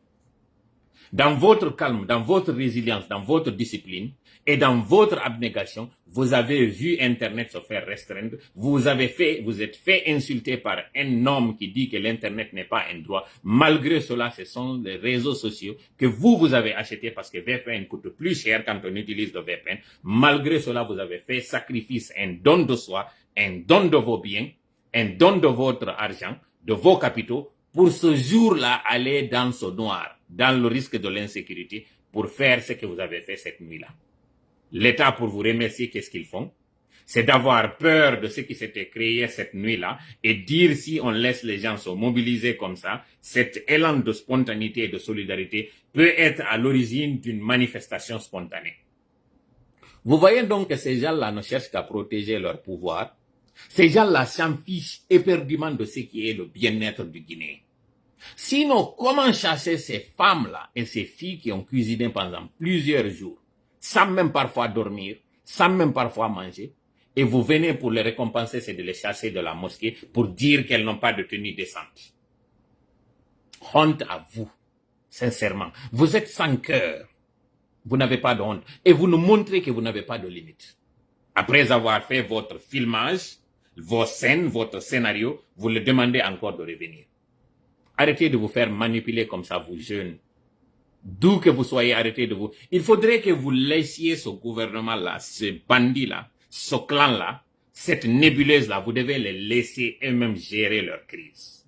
Dans votre calme, dans votre résilience, dans votre discipline et dans votre abnégation, vous avez vu Internet se faire restreindre. Vous êtes fait insulter par un homme qui dit que l'Internet n'est pas un droit. Malgré cela, ce sont les réseaux sociaux que vous avez achetés parce que VPN coûte plus cher quand on utilise le VPN. Malgré cela, vous avez fait sacrifice, un don de soi, un don de vos biens, un don de votre argent, de vos capitaux, pour ce jour-là aller dans ce noir, dans le risque de l'insécurité, pour faire ce que vous avez fait cette nuit-là. L'État, pour vous remercier, qu'est-ce qu'ils font? C'est d'avoir peur de ce qui s'était créé cette nuit-là et dire si on laisse les gens se mobiliser comme ça, cet élan de spontanéité et de solidarité peut être à l'origine d'une manifestation spontanée. Vous voyez donc que ces gens-là ne cherchent qu'à protéger leur pouvoir. Ces gens-là s'en fichent éperdument de ce qui est le bien-être du Guinéen. Sinon, comment chasser ces femmes-là et ces filles qui ont cuisiné pendant plusieurs jours, sans même parfois dormir, sans même parfois manger, et vous venez pour les récompenser, c'est de les chasser de la mosquée pour dire qu'elles n'ont pas de tenue décente. Honte à vous, sincèrement. Vous êtes sans cœur. Vous n'avez pas de honte. Et vous nous montrez que vous n'avez pas de limite. Après avoir fait votre filmage, vos scènes, votre scénario, vous le demandez encore de revenir. Arrêtez de vous faire manipuler comme ça, vous jeunes. D'où que vous soyez, arrêtez de vous. Il faudrait que vous laissiez ce gouvernement-là, ce bandit-là, ce clan-là, cette nébuleuse-là, vous devez les laisser eux-mêmes gérer leur crise.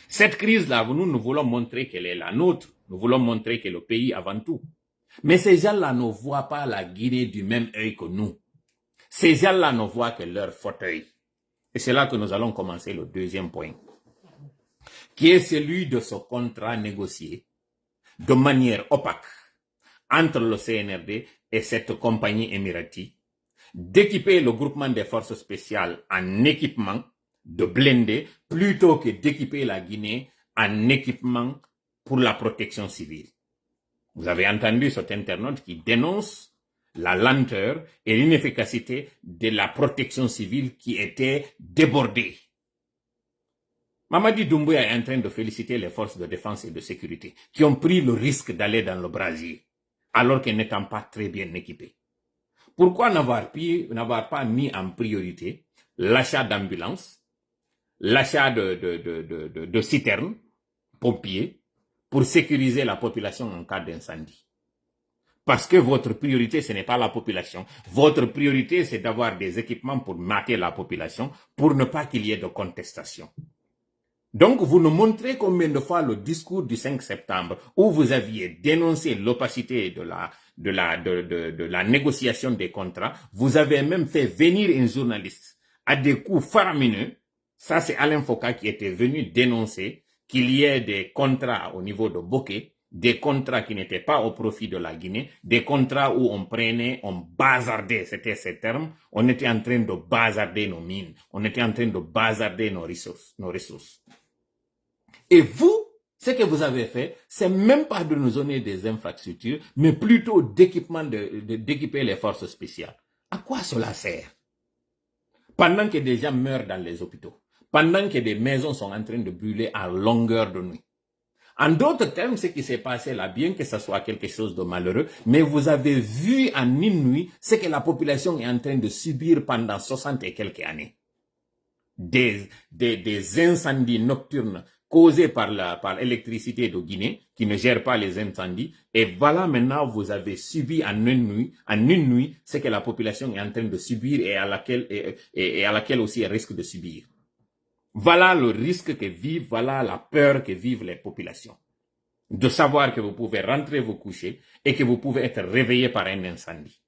Cette crise-là, nous voulons montrer qu'elle est la nôtre. Nous voulons montrer que le pays avant tout. Mais ces gens-là ne voient pas la Guinée du même œil que nous. Ces gens-là ne voient que leur fauteuil. Et c'est là que nous allons commencer le deuxième point, qui est celui de ce contrat négocié de manière opaque entre le CNRD et cette compagnie émiratie, d'équiper le groupement des forces spéciales en équipement de blindés plutôt que d'équiper la Guinée en équipement pour la protection civile. Vous avez entendu cet internaute qui dénonce la lenteur et l'inefficacité de la protection civile qui était débordée. Mamadi Doumbouya est en train de féliciter les forces de défense et de sécurité qui ont pris le risque d'aller dans le brasier alors qu'elles n'étant pas très bien équipées. Pourquoi n'avoir pas mis en priorité l'achat d'ambulances, l'achat de citernes, pompiers, pour sécuriser la population en cas d'incendie? Parce que votre priorité, ce n'est pas la population. Votre priorité, c'est d'avoir des équipements pour mater la population, pour ne pas qu'il y ait de contestation. Donc, vous nous montrez combien de fois le discours du 5 septembre, où vous aviez dénoncé l'opacité de la négociation des contrats, vous avez même fait venir un journaliste à des coups faramineux. Ça, c'est Alain Foka qui était venu dénoncer qu'il y ait des contrats au niveau de Bokeh, des contrats qui n'étaient pas au profit de la Guinée, des contrats où on bazardait, c'était ces termes, on était en train de bazarder nos mines, on était en train de bazarder nos ressources. Et vous, ce que vous avez fait, c'est même pas de nous donner des infrastructures, mais plutôt d'équiper les forces spéciales. À quoi cela sert? Pendant que des gens meurent dans les hôpitaux, pendant que des maisons sont en train de brûler à longueur de nuit, En d'autres termes, ce qui s'est passé là, bien que ce soit quelque chose de malheureux, mais vous avez vu en une nuit ce que la population est en train de subir pendant 60 et quelques années. Des incendies nocturnes causés par l'électricité de Guinée, qui ne gère pas les incendies. Et voilà, maintenant, vous avez subi en une nuit, ce que la population est en train de subir et à laquelle aussi elle risque de subir. Voilà le risque que vivent, voilà la peur que vivent les populations. De savoir que vous pouvez rentrer vous coucher et que vous pouvez être réveillé par un incendie.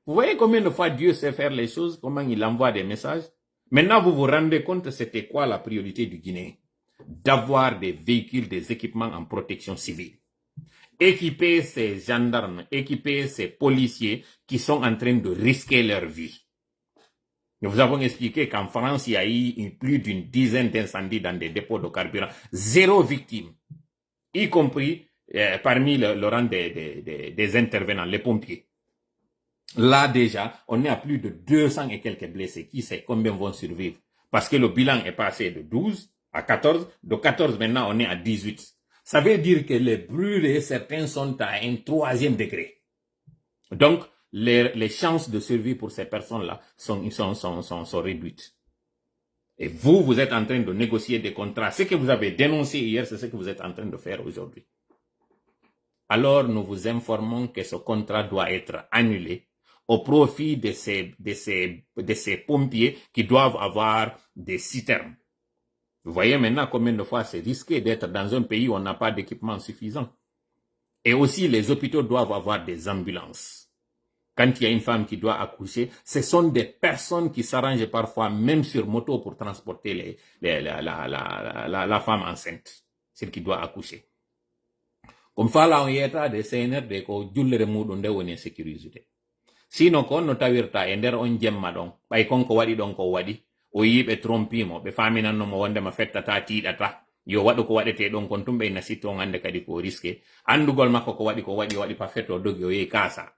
Vous voyez combien de fois Dieu sait faire les choses, comment il envoie des messages? Maintenant, vous vous rendez compte, c'était quoi la priorité du Guinéen? D'avoir des véhicules, des équipements en protection civile. Équiper ces gendarmes, équiper ces policiers qui sont en train de risquer leur vie. Nous vous avons expliqué qu'en France, il y a eu plus d'une dizaine d'incendies dans des dépôts de carburant. 0 victime, y compris parmi le rang des intervenants, les pompiers. Là déjà, on est à plus de 200 et quelques blessés. Qui sait combien vont survivre? Parce que le bilan est passé de 12 à 14. De 14 maintenant, on est à 18. Ça veut dire que les brûlés, certains sont à un 3e degré. Donc, les chances de survie pour ces personnes-là sont réduites. Et vous êtes en train de négocier des contrats. Ce que vous avez dénoncé hier, c'est ce que vous êtes en train de faire aujourd'hui. Alors, nous vous informons que ce contrat doit être annulé au profit de ces pompiers qui doivent avoir des citernes. Vous voyez maintenant combien de fois c'est risqué d'être dans un pays où on n'a pas d'équipement suffisant. Et aussi, les hôpitaux doivent avoir des ambulances. Quand il y a une femme qui doit accoucher, ce sont des personnes qui s'arrangent parfois même sur moto pour transporter la femme enceinte, celle qui doit accoucher. Comme ça, là, on y est à des CNR de ko jullere mudum de woni sécurisé. Sinon, ko no tawirta e nder on jemma don, bay konko wadi don ko wadi, o yibe trompimo, be faminanno mo wonde ma fettata tiidata, yo wadu ko wadete don kon tumbe nasito ngande kadi ko riske, andugol makko ko wadi pa fetto dogi o yi kasa,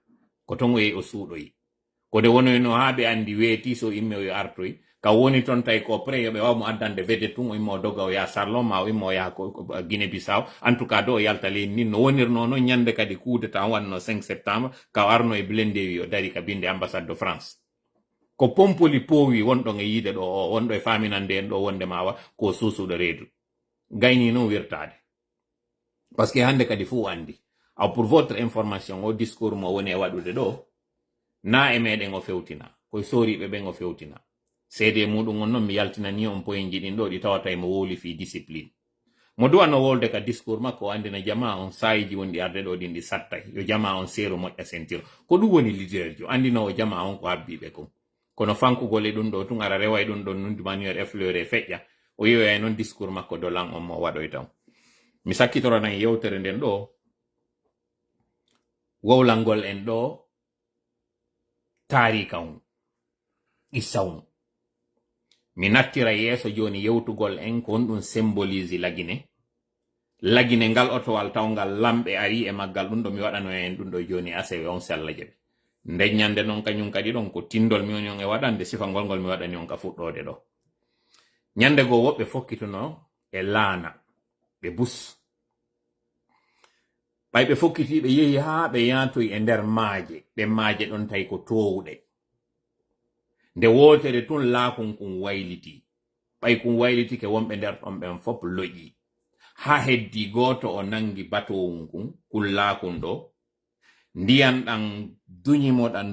ko tongo yi o suudo yi. Ko de wono no habe andi weeti so imme o artoy, ka woni ton tay ko pre yobe wamo addande vede tun o immo doga o ya sarlo ma o immo ya ko Guinée Bissau. En tout cas do yalta le ni no wonirno no nyande kadi kudeta wanno 5 septembre ka arno e blendewi o dari ka binde ambassade de France. Ko pompoli powi wondo nge yide do wondo e faminande en do wonde mawa ko susudo redu. Gayni no wirtade. Parce que hande kadi fu andi. Aw pour votre information o discours mo woni e wadude do na e meden o fewtina ko soribe ben o fewtina. Sede mudum on non mi yaltinani on poyen jidin do di tawata mo woli fi discipline. Mo duwano wolde ka discours makko andina jama on sayji wondi arde do dindi satta yo jama on sero moƴƴa sentiro ko dum woni leader jo andina o jama on ko abbibe ko kono fanku gole dum do tun ara rewa dum don nundi manière effleuré feƴƴa o yewa non discours makko do lan on mo wadoy taw mi sakkitoro nan yewtere den do wowlangol en do tarika on isaw mi nattira yeso joni yewtugol en ko on dum symbolise lagine ngal otowal tawngal lambe ari e maggal dum do mi wadano en dum do joni asewe on sella jabi ndenyande non kanyum kadi don ko tindol mi on e wadande sifa ngol mi wadani on ka fuddode do nyande go wobbe fokkituno e laana be bus bay be fokkiti be yehi ha be yanto e nder maaje don tay ko towude nde wotere tun laakon kun wayliti bay kun wayliti ke wonbe nder ton ben fop loƴi ha heddi goto o nangi batowun kun laakon do ndiyan dan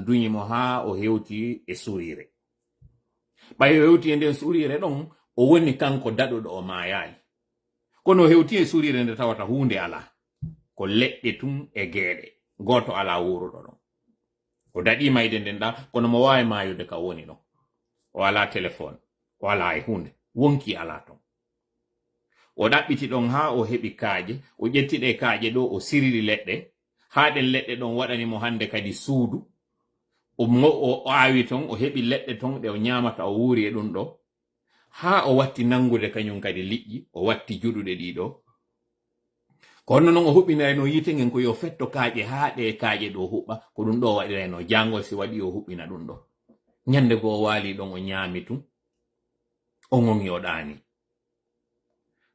dunyimo ha o hewti e surire bay o hewti e nden surire don o woni kanko dadudo o maayali kono hewti e surire nde tawata hunde ala ko ledde tun e geede goto ala wurudo don o dadi mayde den da kono mo wawi mayude ka woni no o ala telephone o ala e hunde wonki ala ton o dabbiti don ha o hebi kaaje o jettide kaaje do o siriri ledde ha den ledde don wadani mo hande kadi suudu o awi ton o hebi ledde ton de o nyamata o wuri e dum do ha o watti nangude kanyum kadi liƴƴi o watti judude dido kono non o hubbinay no yite ngen ko yo fetto kaaje ha de kaaje do hubba ko dum do wadira no jangol si wadi o hubbina dum do nyande go wali don o nyami tu o ngongi o dani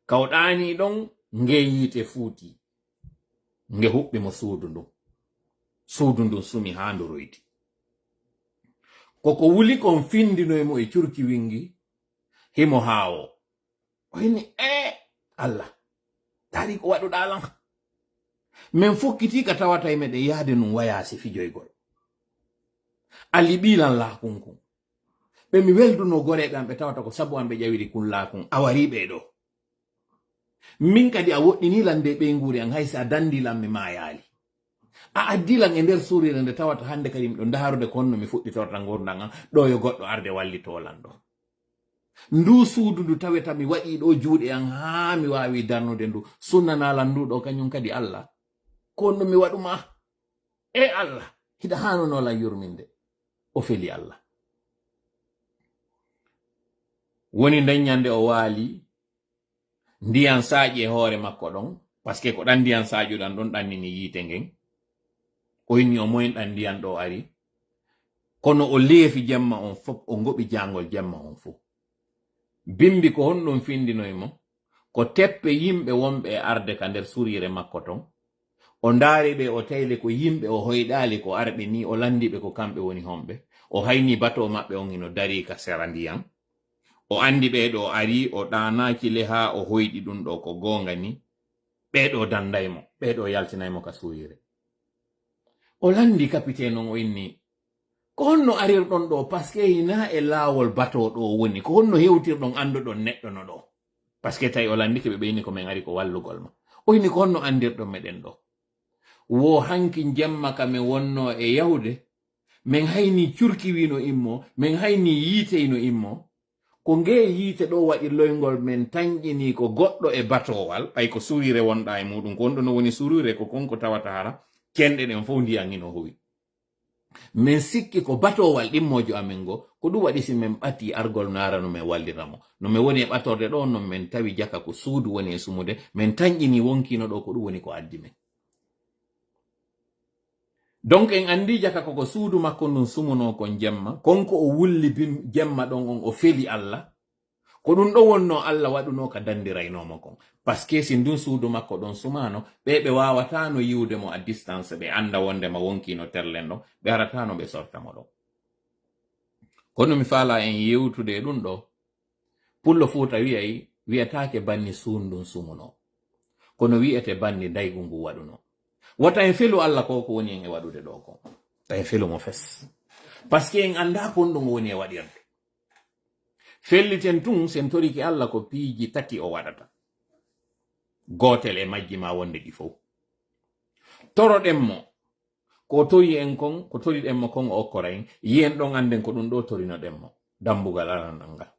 ka o dani don nge yite fuuti nge huɓɓi mo suudu ndun sumi haa ndoroyti koko wuli kon findinoymo e curki wingi himo haawo o hini Allah tari ko waɗuɗa lan min fokkiti ka tawata e meɗen yaade num wayasi fijoygol ali ɓilan laakunkun ɓe mi welduno goreɓe am ɓe tawata ko sabu am ɓe ƴawiri kun laakun a wari ɓe ɗo min kadi a woɗɗinilan de ɓe nguri an haysi a dandilan mi mayaali a addilan e nder suurire nde tawata hande kadi miɗo ndarude ko honno mi fuɗɗitorta gurdam am ɗo yo goɗɗo arde wallitolan ɗo ndu suudu ndu taweta mi waɗi ɗo juuɗe an haa mi wawi darnude ndu sunnanalan nduɗo kañum kadi Allah ko honno mi waɗuma Allah hiɗa hanonolan yurminde o feli Allah woni nden ñande o waali ndiyan saaƴi e hoore makko ɗon par ce que ko ɗan ndiyan saaƴuɗan ɗon ɗannini yiite ngen o inni o moyinɗan ndiyan ɗo ari kono o leefi jemma on fof o ngoɓi jangol jemma on fof bimbi ko honɗum findinoymo ko teppe yimɓe wonɓe e arde ka nder surire makko ton o ndaari ɓe o tayle ko yimɓe o hoyɗaali ko arɓe ni o landiɓe ko kamɓe woni honɓe o hayni bato maɓɓe on ino dari ka sera ndiyan o andi ɓeɗo ari o ɗanaki le ha o hoyɗi ɗum ɗo ko gonga ni ɓeɗo dandaymo ɓeɗo yaltinaymo ka suyire o landi capitaine on o inni ko honno arirɗon ɗo par ce que hina e laawol bato ɗo woni ko honno hewtirɗon anduɗon neɗɗo no ɗo par ce que tawi o landike ɓe ɓeyni ko min ari ko wallugol ma o inni ko honno andirɗon meɗen ɗo wo hanki jemma ka min wonno e yahude min hayni curki wino immo min hayni yiiteyno immo ko nge yiite ɗo waɗi loyngol men tanƴini ko goɗɗo e batowal ɓay ko surire wonɗa e muɗum ko wonɗo no woni surire ko konko tawata hara kenɗe ɗen fof ndiyan ino howi min sikki ko batowal ɗimmojo amin go ko ɗum waɗi si min ɓati argol nara no min walliramo no min woni e ɓatorde ɗo no min tawi jaka ko suudu woni e sumude min tanƴini wonkino ɗo ko ɗum woni ko addi men donc en andi jaka koko suudu makko ndun sumuno kon jemma konko o wulli jemma ɗon on o feli Allah ko ɗum ɗo wonno Allah waɗuno ka dandiraynomo kon par ce que si ndun suudu makko ɗon sumano ɓe wawatano yiwde mo a distance ɓe anda wondema wonkino terlen ɗon ɓe aratano ɓe sortamo ɗon kono mi faala en yewtude ɗum ɗo pullo fuuta wiyatake banni suundun sumuno kono wiyete banni daygu ngu waɗuno wata en felu Allah ko woni en e waɗude ɗo ko en felu mo fes par ce que en anda kon ɗum woni e waɗirde felliten tun sen toriki Allah ko piiji tati o waɗata gotel e majji ma wonde ɗi fof toroɗen mo ko tori en kon ko toriɗen mo kon o okkora en yiyen ɗon anden ko ɗum ɗo torinoɗen mo dambugal aranal ngal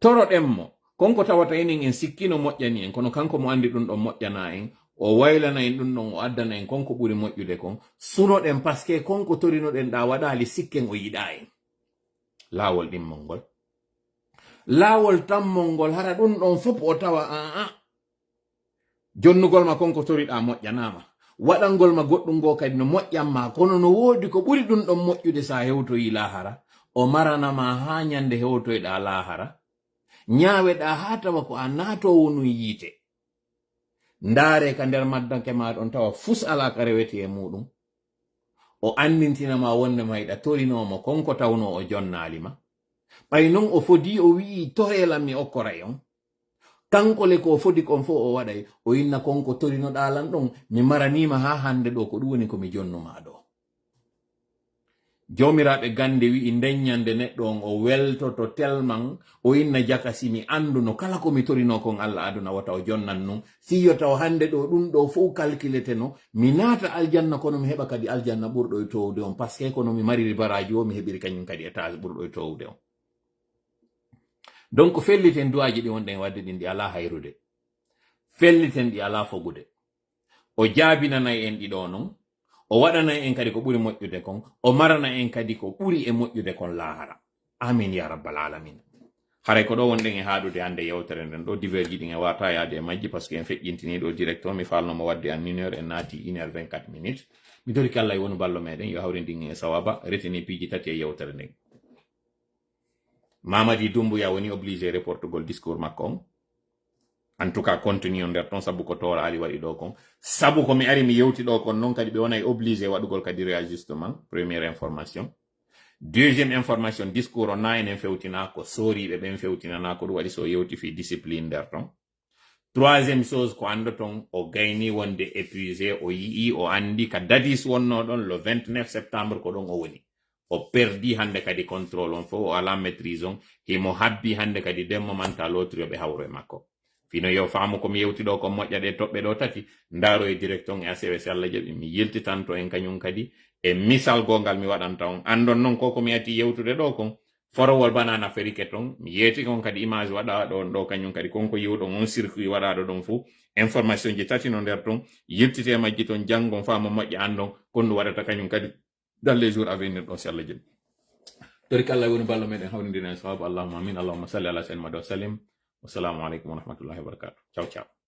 toroɗen mo konko tawata enen en sikkino moƴƴani en kono kanko mo andi ɗum ɗon moƴƴana en o waylana en ɗum ɗon o addana en konko ɓuri moƴƴude kon sunoɗen par ce que konko torinoɗen ɗa waɗali sikken o yiɗa en laawol ɗimmol ngol laawol tammol ngol hara ɗum ɗon fof o tawa jonnugol ma konko toriɗa moƴƴanama waɗangol ma goɗɗum ngo kadi no moƴƴanma kono no woodi ko ɓuri ɗum ɗon moƴƴude sa hewtoyi lahara o maranama ha ñande hewtoyɗa lahara ñaaweɗa ha tawa ko a naatowo num yiite ndaare ka nder maddanke ma ɗon tawa fus ala ka reweti e muɗum o andintinama wonde mayɗa torinomo konko tawno o jonnalima ɓay non o fodi o wi'i torelam mi okkora on kanko le ko fodi kon fo o waɗay o inna konko torinoɗa lan ɗon mi maranima ha hande ɗo ko ɗum woni komi jonnuma ɗo jomiraɓe gande wi'i ndeññande neɗɗo on o weltoto telman o inna jaka simi andu no kala komi torino kon Allah aduna wata o jonnan num fiyo taw hande ɗo ɗum ɗo fof calculete no mi naata aljanna kono mi heɓa kadi aljanna ɓurɗo e towde on par ce que kono mi mariri baraji o mi heɓiri kañum kadi étage ɓurɗo e towde on donc felliten duwaji ɗi wonɗen wadde ɗin ɗi ala hayrude felliten ɗi ala fogude o jaabinanayi en ɗiɗo non o waɗana en kadi ko ɓuri moƴƴude kon o marana en kadi ko ɓuri e moƴƴude kon lahara amin ya rabbal alamin haray ko ɗo wonɗen e haaɗude hande yewtere nden ɗo diverji ɗin e wata yaade e majji par ce que en feƴƴintini ɗo direct on mi falnomo wadde an 1 heure en naati 1h24 minutes mi toriki Allah e wonu ballo meɗen yo hawre ndin e sawaba retini piiji tati e yewtere nden Mamadi Doumbouya woni obligé reportugol discours makko on en tout cas contenu on der ton sabu ko tora ali wadi do kon sabu ko mi ari mi yewti do kon non kadi be wonay obligé wadugol kadi réajustement première information. Deuxième information, discours on a en fewtina ko sori be ben fewtina na ko wadi so yewti fi discipline der ton. Troisième chose ko andoton o gayni wonde épuisé o yii o andi ka dadis wonno don le 29 septembre ko don o woni o perdi hande kadi contrôle on fo o ala maîtrise on himo habbi hande kadi dem moment à l'autre be hawro e makko fino yo faamu ko mi yewti do ko mojja de tobbe do tati ndaro e direction e ACWC Allah jabi mi yelti tanto en kanyum kadi e misal gongal mi wadanta on andon non ko mi ati yewtude do kon forowol banana ferike ton mi yeti kon kadi image wada do kanyum kadi konko yewdo on circuit wada do don fu information ji tati non der ton yeltite majji ton jangon faamu mojja andon kon wadata kanyum kadi dans les jours à venir on Allah jabi torik Allah woni ballo meden hawndina sawab Allahumma amin Allahumma salli ala sayyidina Muhammad wa sallim. Wassalamu alaikum warahmatullahi wabarakatuh. Ciao ciao.